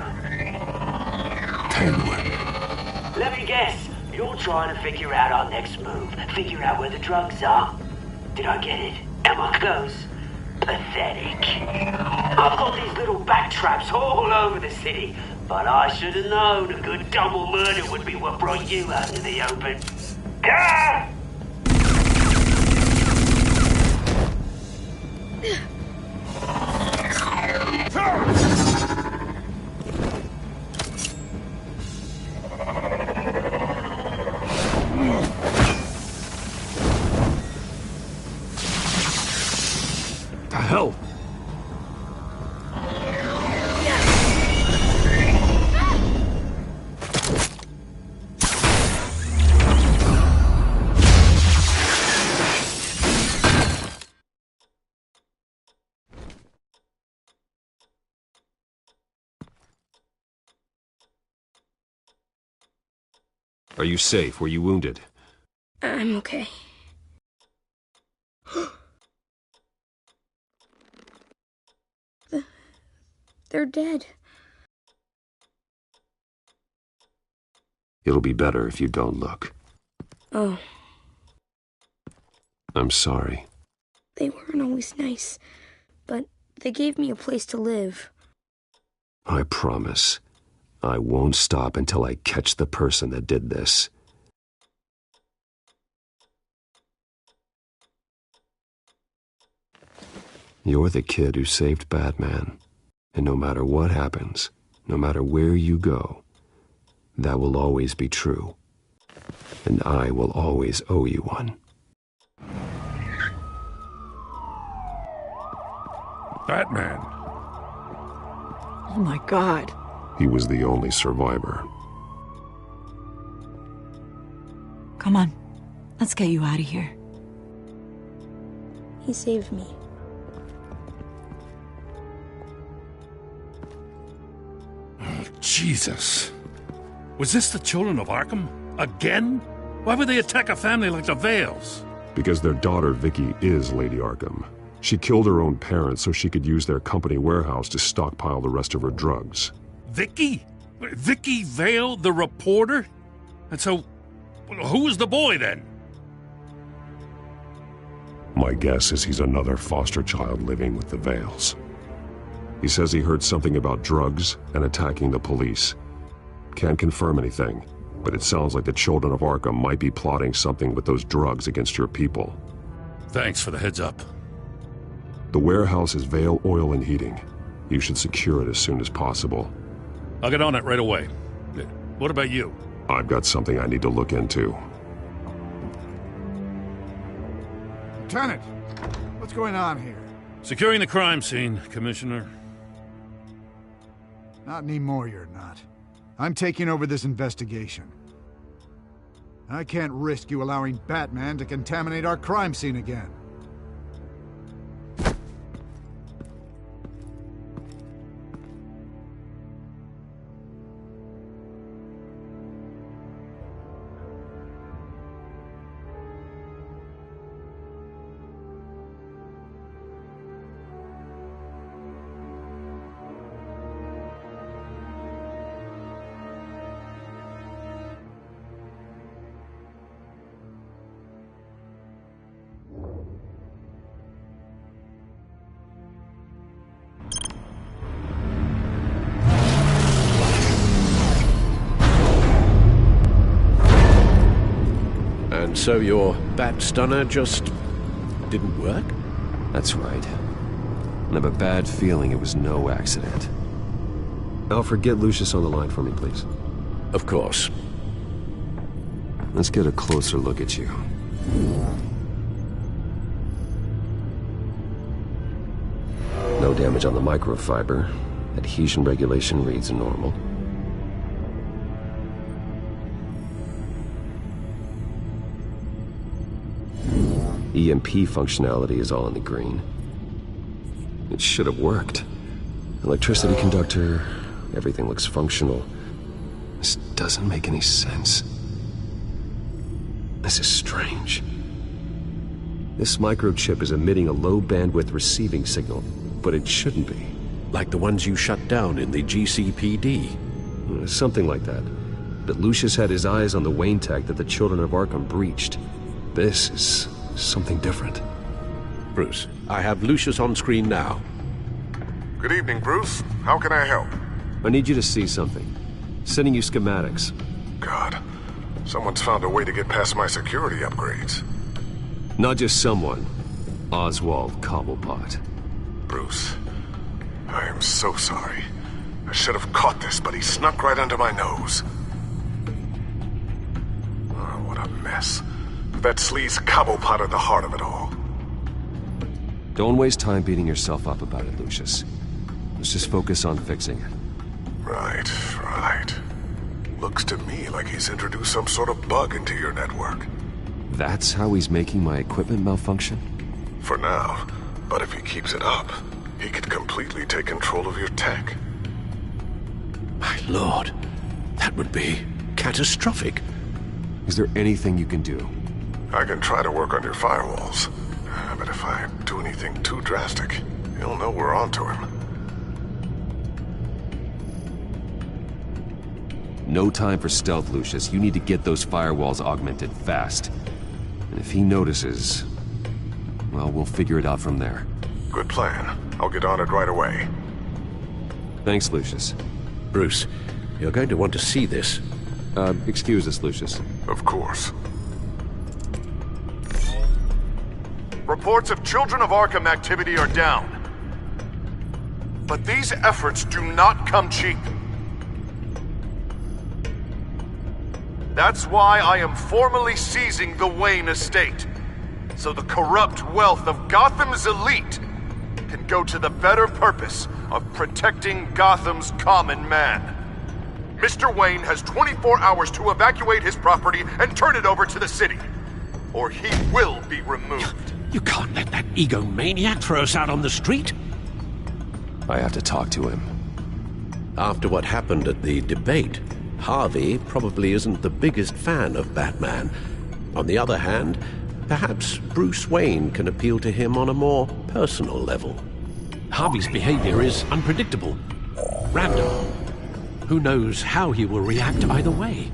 Penguin. Let me guess. You're trying to figure out our next move. Figure out where the drugs are. Did I get it? Am I close? Pathetic. I've got these little bat traps all over the city, but I should have known a good double murder would be what brought you out in the open. Ah! The hell? Are you safe? Were you wounded? I'm okay. They're dead. It'll be better if you don't look. Oh, I'm sorry. they weren't always nice, but they gave me a place to live. I promise. I won't stop until I catch the person that did this. You're the kid who saved Batman. And no matter what happens, no matter where you go, that will always be true. And I will always owe you one. Batman. Oh my God. He was the only survivor. Come on. Let's get you out of here. He saved me. Jesus. Was this the children of Arkham? Again? Why would they attack a family like the Vales? Because their daughter, Vicky, is Lady Arkham. She killed her own parents so she could use their company warehouse to stockpile the rest of her drugs. Vicky? Vicky Vale, the reporter? And so, who was the boy then? My guess is he's another foster child living with the Vales. He says he heard something about drugs and attacking the police. Can't confirm anything, but it sounds like the children of Arkham might be plotting something with those drugs against your people. Thanks for the heads up. The warehouse is Vale Oil and Heating. You should secure it as soon as possible. I'll get on it right away. What about you? I've got something I need to look into. Lieutenant, what's going on here? Securing the crime scene, Commissioner. Not anymore, you're not. I'm taking over this investigation. I can't risk you allowing Batman to contaminate our crime scene again. And so your bat stunner just didn't work? That's right. I have a bad feeling it was no accident. Alfred, get Lucius on the line for me, please. Of course. Let's get a closer look at you. No damage on the microfiber. Adhesion regulation reads normal. EMP functionality is all in the green. It should have worked. Electricity conductor, everything looks functional. This doesn't make any sense. This is strange. This microchip is emitting a low-bandwidth receiving signal, but it shouldn't be. Like the ones you shut down in the GCPD. Something like that. But Lucius had his eyes on the Wayne tech that the Children of Arkham breached. This is something different. Bruce, I have Lucius on screen now. Good evening, Bruce. How can I help? I need you to see something. Sending you schematics. God, someone's found a way to get past my security upgrades. Not just someone. Oswald Cobblepot. Bruce, I am so sorry. I should have caught this, but he snuck right under my nose. Oh, what a mess. That sleaze Cobblepot at the heart of it all. Don't waste time beating yourself up about it, Lucius. Let's just focus on fixing it. Right. Looks to me like he's introduced some sort of bug into your network. That's how he's making my equipment malfunction? For now. But if he keeps it up, he could completely take control of your tech. My lord, that would be catastrophic. Is there anything you can do? I can try to work on your firewalls. But if I do anything too drastic, he'll know we're onto him. No time for stealth, Lucius. You need to get those firewalls augmented fast. And if he notices, well, we'll figure it out from there. Good plan. I'll get on it right away. Thanks, Lucius. Bruce, you're going to want to see this. Excuse us, Lucius. Of course. Reports of Children of Arkham activity are down. But these efforts do not come cheap. That's why I am formally seizing the Wayne estate, so the corrupt wealth of Gotham's elite can go to the better purpose of protecting Gotham's common man. Mr. Wayne has 24 hours to evacuate his property and turn it over to the city, or he will be removed. You can't let that egomaniac throw us out on the street. I have to talk to him. After what happened at the debate, Harvey probably isn't the biggest fan of Batman. On the other hand, perhaps Bruce Wayne can appeal to him on a more personal level. Harvey's behavior is unpredictable, random. Who knows how he will react either way?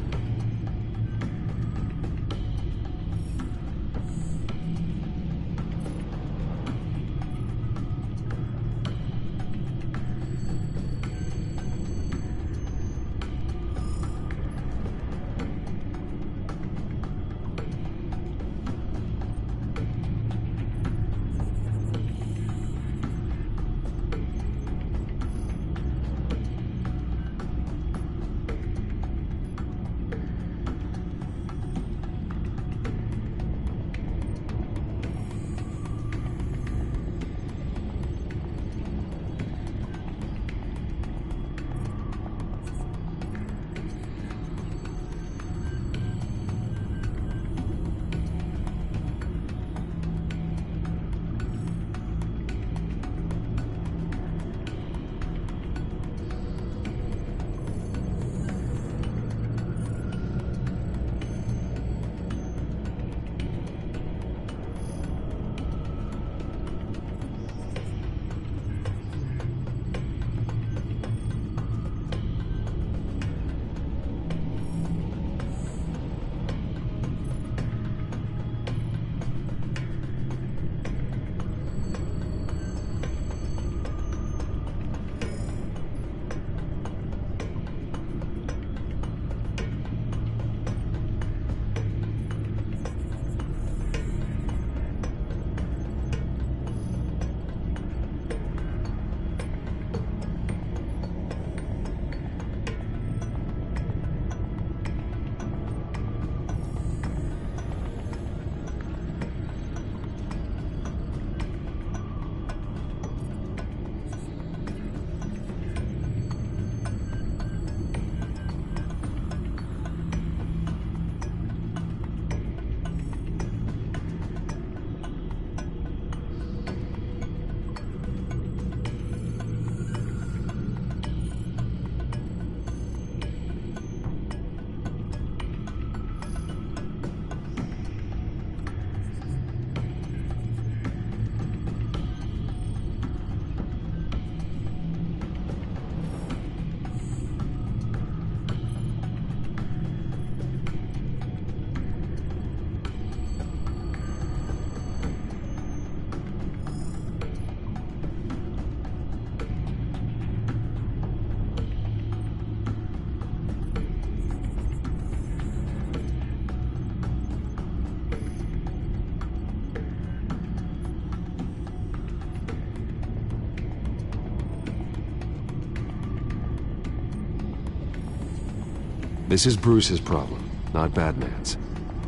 This is Bruce's problem, not Batman's.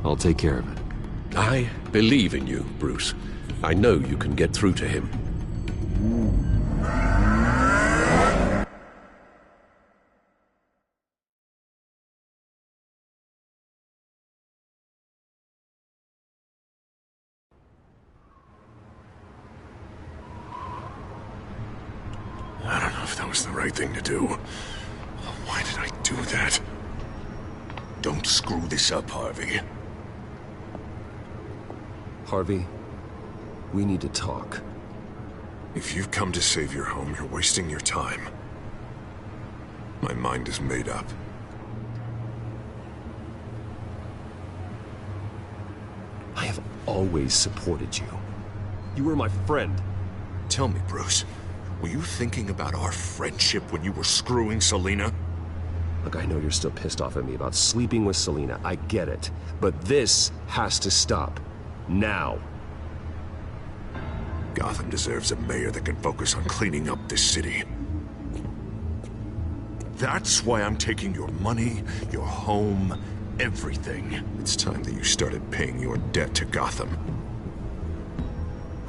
I'll take care of it. I believe in you, Bruce. I know you can get through to him. I don't know if that was the right thing to do. Why did I do that? Don't screw this up, Harvey. Harvey, we need to talk. If you've come to save your home, you're wasting your time. My mind is made up. I have always supported you. You were my friend. Tell me, Bruce, were you thinking about our friendship when you were screwing Selina? Look, I know you're still pissed off at me about sleeping with Selina. I get it. But this has to stop. Now. Gotham deserves a mayor that can focus on cleaning up this city. That's why I'm taking your money, your home, everything. It's time that you started paying your debt to Gotham.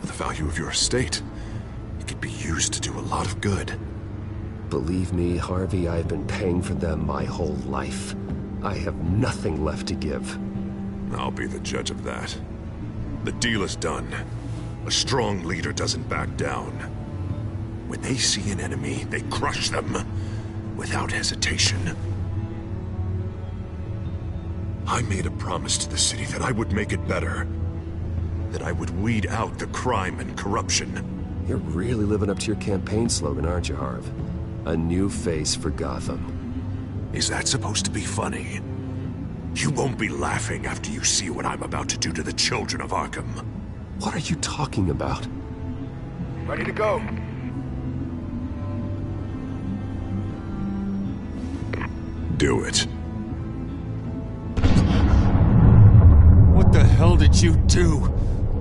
The value of your estate, it could be used to do a lot of good. Believe me, Harvey, I've been paying for them my whole life. I have nothing left to give. I'll be the judge of that. The deal is done. A strong leader doesn't back down. When they see an enemy, they crush them without hesitation. I made a promise to the city that I would make it better. That I would weed out the crime and corruption. You're really living up to your campaign slogan, aren't you, Harv? A new face for Gotham. Is that supposed to be funny? You won't be laughing after you see what I'm about to do to the children of Arkham. What are you talking about? Ready to go. Do it. What the hell did you do?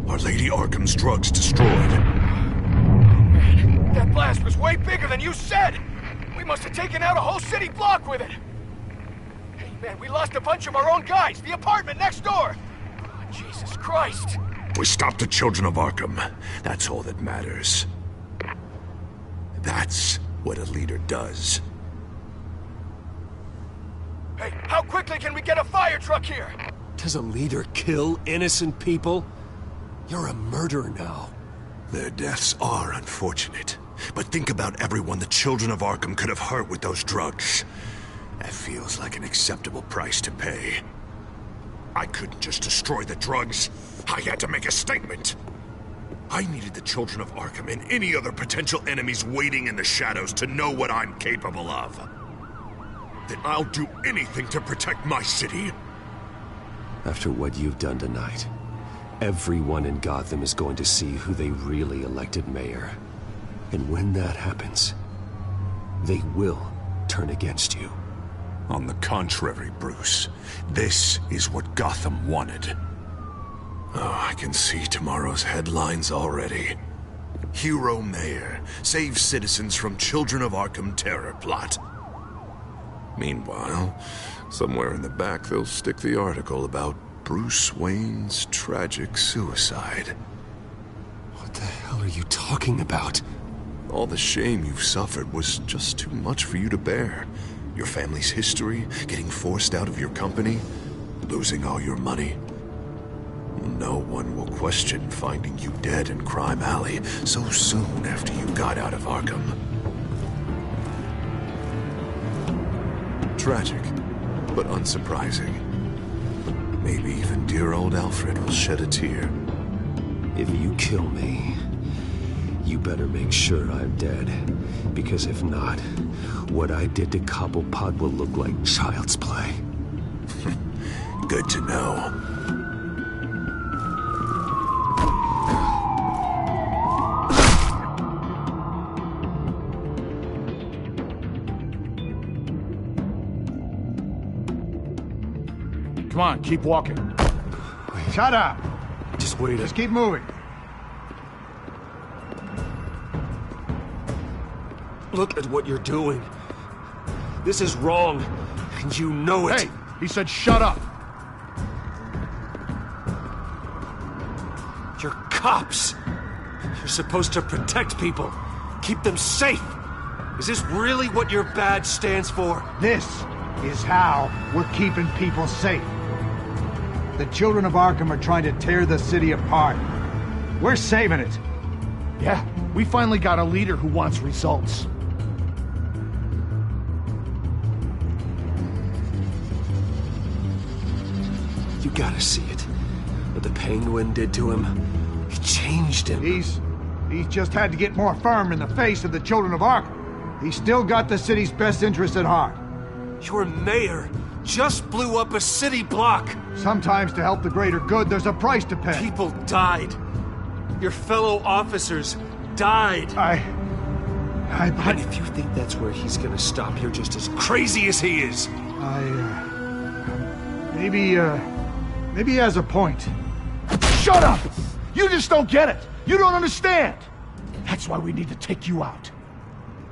Our Lady Arkham's drugs destroyed. Man, that blast was way bigger than you said! We must have taken out a whole city block with it! Hey man, we lost a bunch of our own guys! The apartment next door! Oh, Jesus Christ! We stopped the children of Arkham. That's all that matters. That's what a leader does. Hey, how quickly can we get a fire truck here? Does a leader kill innocent people? You're a murderer now. Their deaths are unfortunate. But think about everyone the children of Arkham could have hurt with those drugs. That feels like an acceptable price to pay. I couldn't just destroy the drugs. I had to make a statement. I needed the children of Arkham and any other potential enemies waiting in the shadows to know what I'm capable of. Then I'll do anything to protect my city. After what you've done tonight, everyone in Gotham is going to see who they really elected mayor. And when that happens, they will turn against you. On the contrary, Bruce, this is what Gotham wanted. Oh, I can see tomorrow's headlines already. Hero Mayor saves citizens from Children of Arkham terror plot. Meanwhile, somewhere in the back they'll stick the article about Bruce Wayne's tragic suicide. What the hell are you talking about? All the shame you've suffered was just too much for you to bear. Your family's history, getting forced out of your company, losing all your money. No one will question finding you dead in Crime Alley so soon after you got out of Arkham. Tragic, but unsurprising. Maybe even dear old Alfred will shed a tear. If you kill me, you better make sure I'm dead. Because if not, what I did to Cobblepot will look like child's play. Good to know. Come on, keep walking. Shut up! Just wait. Just keep moving. Look at what you're doing. This is wrong. And you know it. Hey, he said shut up. You're cops. You're supposed to protect people, keep them safe. Is this really what your badge stands for? This is how we're keeping people safe. The children of Arkham are trying to tear the city apart. We're saving it. Yeah, we finally got a leader who wants results. You gotta see it. What the Penguin did to him. It changed him. He's just had to get more firm in the face of the children of Arkham. He's still got the city's best interest at heart. Your mayor just blew up a city block. Sometimes to help the greater good, there's a price to pay. People died. Your fellow officers died. And if you think that's where he's gonna stop, you're just as crazy as he is. Maybe he has a point. Shut up! You just don't get it. You don't understand. That's why we need to take you out.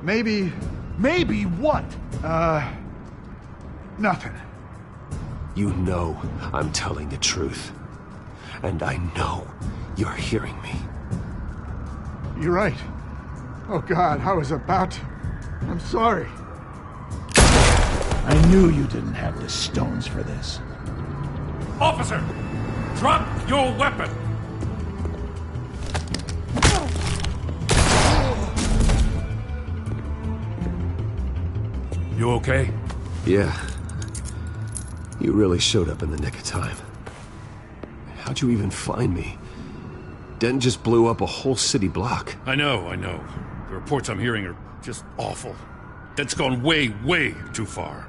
Maybe what? Nothing. You know I'm telling the truth. And I know you're hearing me. You're right. Oh God, I was about to. I'm sorry. I knew you didn't have the stones for this. Officer! Drop your weapon! You okay? Yeah. You really showed up in the nick of time. How'd you even find me? Den just blew up a whole city block. I know. The reports I'm hearing are just awful. That's gone way, way too far.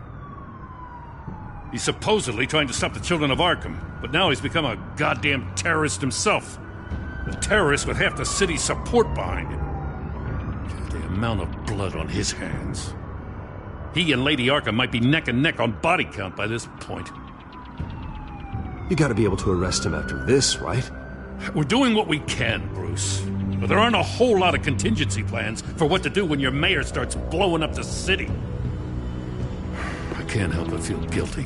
He's supposedly trying to stop the children of Arkham, but now he's become a goddamn terrorist himself. A terrorist with half the city's support behind him. The amount of blood on his hands. He and Lady Arkham might be neck and neck on body count by this point. You gotta be able to arrest him after this, right? We're doing what we can, Bruce. But there aren't a whole lot of contingency plans for what to do when your mayor starts blowing up the city. I can't help but feel guilty.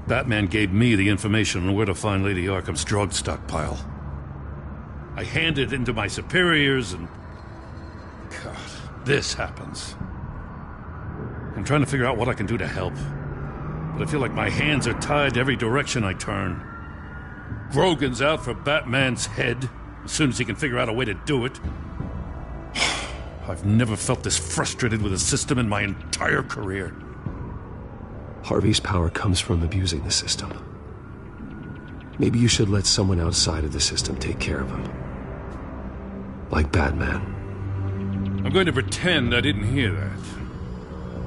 Batman gave me the information on where to find Lady Arkham's drug stockpile. I handed it into my superiors and... God, this happens. I'm trying to figure out what I can do to help. But I feel like my hands are tied every direction I turn. Grogan's out for Batman's head, as soon as he can figure out a way to do it. I've never felt this frustrated with a system in my entire career. Harvey's power comes from abusing the system. Maybe you should let someone outside of the system take care of him. Like Batman. I'm going to pretend I didn't hear that.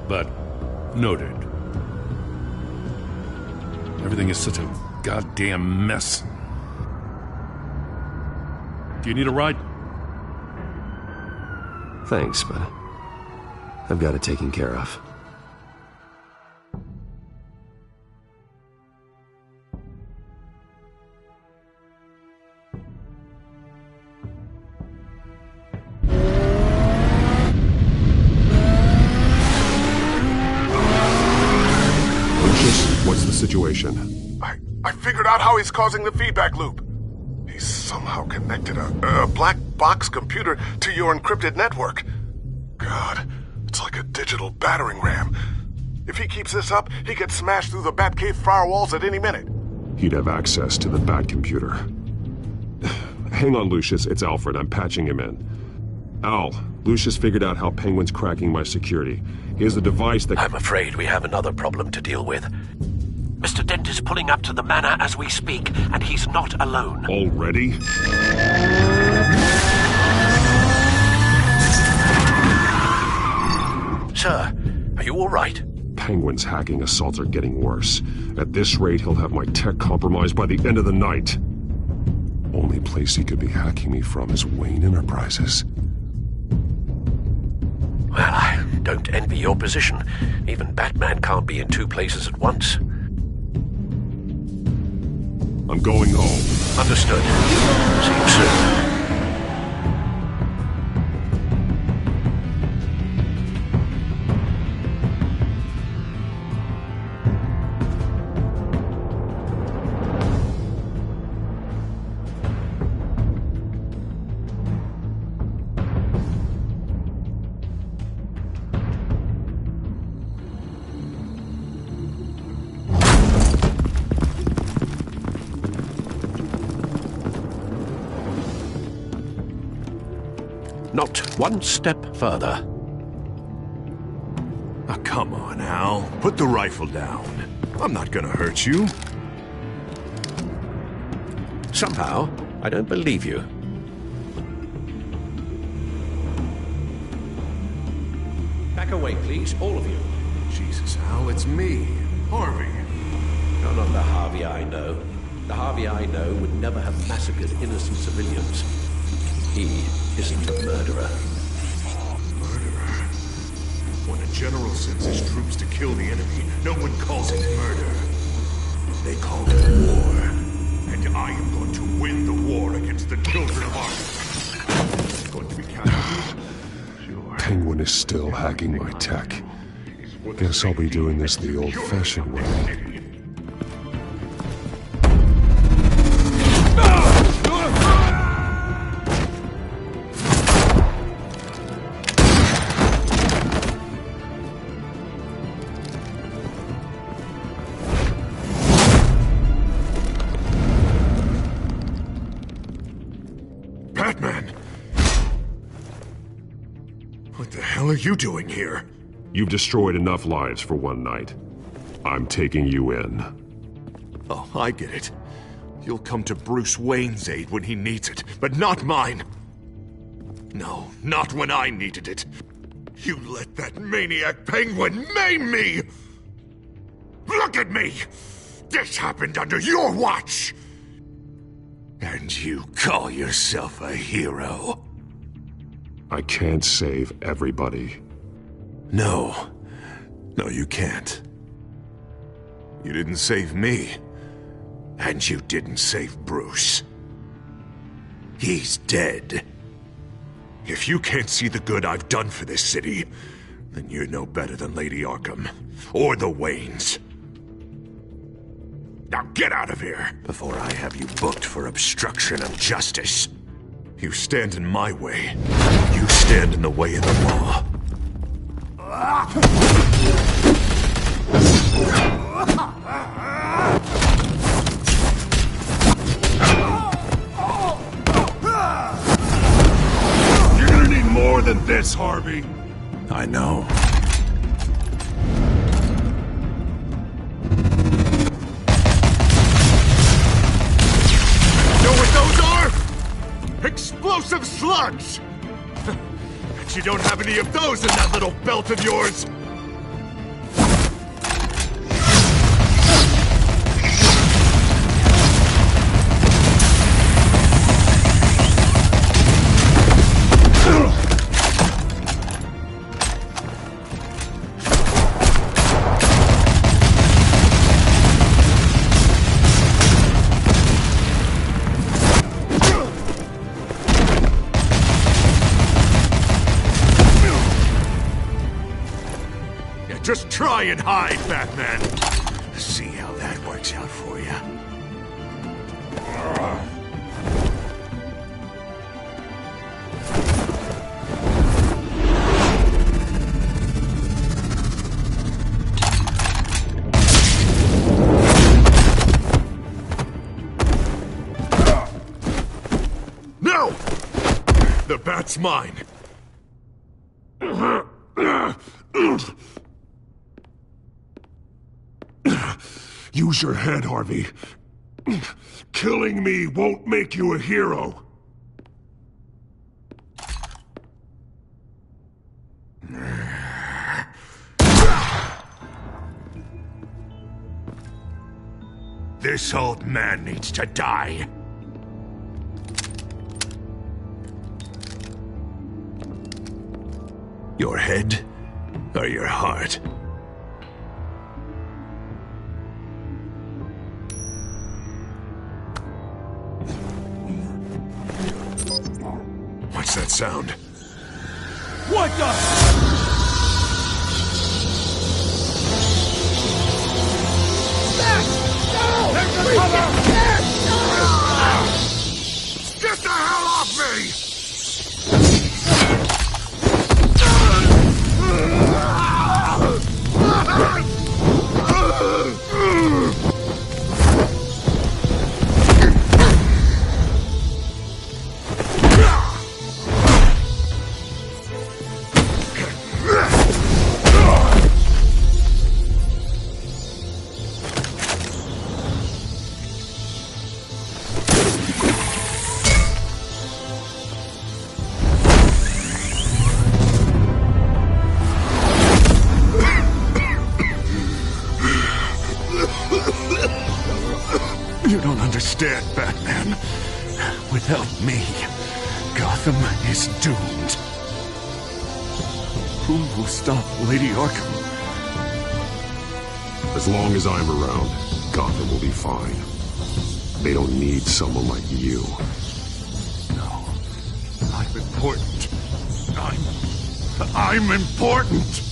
But, noted. Everything is such a goddamn mess. Do you need a ride? Thanks, but I've got it taken care of. What's the situation? I figured out how he's causing the feedback loop. He's somehow connected a black box computer to your encrypted network. God, it's like a digital battering ram. If he keeps this up, he could smash through the Batcave firewalls at any minute. He'd have access to the Bat computer. Hang on, Lucius. It's Alfred. I'm patching him in. Al, Lucius figured out how Penguin's cracking my security. He has a device that... I'm afraid we have another problem to deal with. Mr. Dent is pulling up to the manor as we speak, and he's not alone. Already? Sir, are you all right? Penguin's hacking assaults are getting worse. At this rate, he'll have my tech compromised by the end of the night. Only place he could be hacking me from is Wayne Enterprises. Well, I don't envy your position. Even Batman can't be in two places at once. I'm going home. Understood. See you soon. Not one step further. Oh, come on, Al. Put the rifle down. I'm not gonna hurt you. Somehow, I don't believe you. Back away, please, all of you. Jesus, Al, it's me, Harvey. You're not the Harvey I know. The Harvey I know would never have massacred innocent civilians. He isn't a murderer. Murderer? When a general sends his troops to kill the enemy, no one calls it murder. They call it war. And I am going to win the war against the children of Arkham. It's going to be casualties. Sure. Penguin is still hacking my tech. Guess I'll be doing this the old-fashioned way. What are you doing here? You've destroyed enough lives for one night. I'm taking you in. Oh, I get it. You'll come to Bruce Wayne's aid when he needs it, but not mine. No, not when I needed it. You let that maniac Penguin maim me! Look at me! This happened under your watch! And you call yourself a hero? I can't save everybody. No. No, you can't. You didn't save me. And you didn't save Bruce. He's dead. If you can't see the good I've done for this city, then you're no better than Lady Arkham. Or the Waynes. Now get out of here, before I have you booked for obstruction of justice. You stand in my way. You stand in the way of the law. You're gonna need more than this, Harvey. I know. Know what those are? Explosive slugs! Bet you don't have any of those in that little belt of yours! Just try and hide, Batman. See how that works out for you. No! The bat's mine. Use your head, Harvey. Killing me won't make you a hero. This old man needs to die. Your head or your heart? What's that sound? What the? Get the hell off me! understand, Batman. Without me, Gotham is doomed. Who will stop Lady Arkham? As long as I'm around, Gotham will be fine. They don't need someone like you. No. I'm important. I'm important!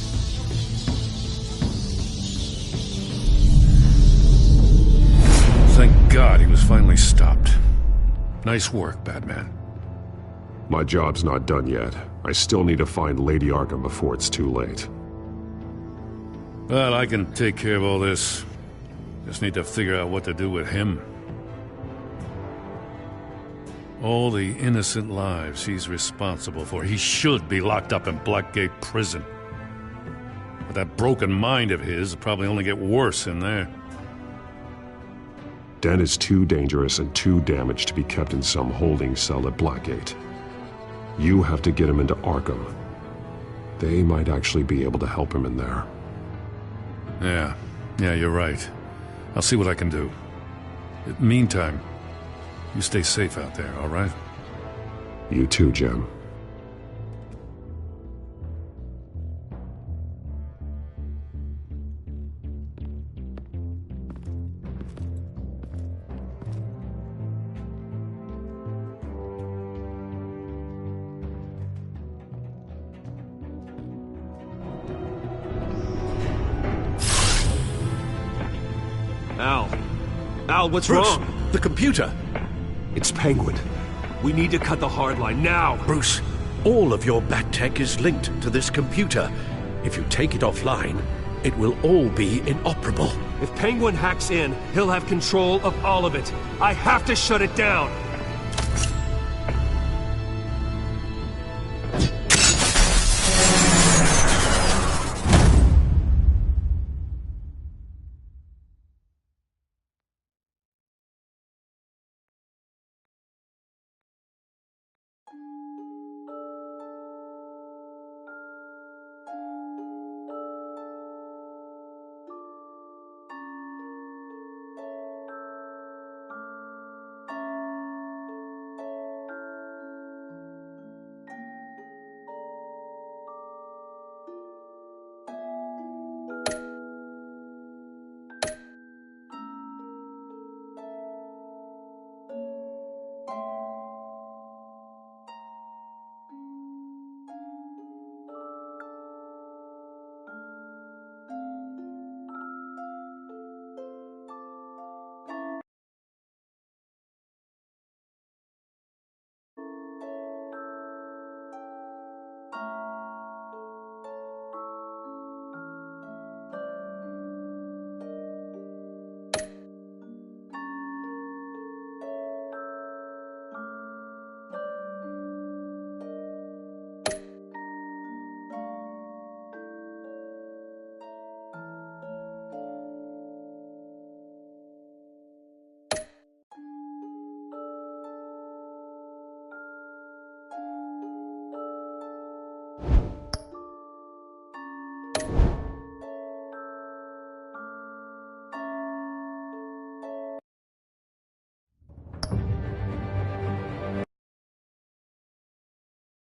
Thank God he was finally stopped. Nice work, Batman. My job's not done yet. I still need to find Lady Arkham before it's too late. Well, I can take care of all this. Just need to figure out what to do with him. All the innocent lives he's responsible for. He should be locked up in Blackgate Prison. But that broken mind of his will probably only get worse in there. Den is too dangerous and too damaged to be kept in some holding cell at Blackgate. You have to get him into Arkham. They might actually be able to help him in there. Yeah, you're right. I'll see what I can do. Meantime, you stay safe out there, all right? You too, Jim. Al, what's Bruce, wrong? The computer. It's Penguin. We need to cut the hard line now. Bruce, all of your bat tech is linked to this computer. If you take it offline, it will all be inoperable. If Penguin hacks in, he'll have control of all of it. I have to shut it down.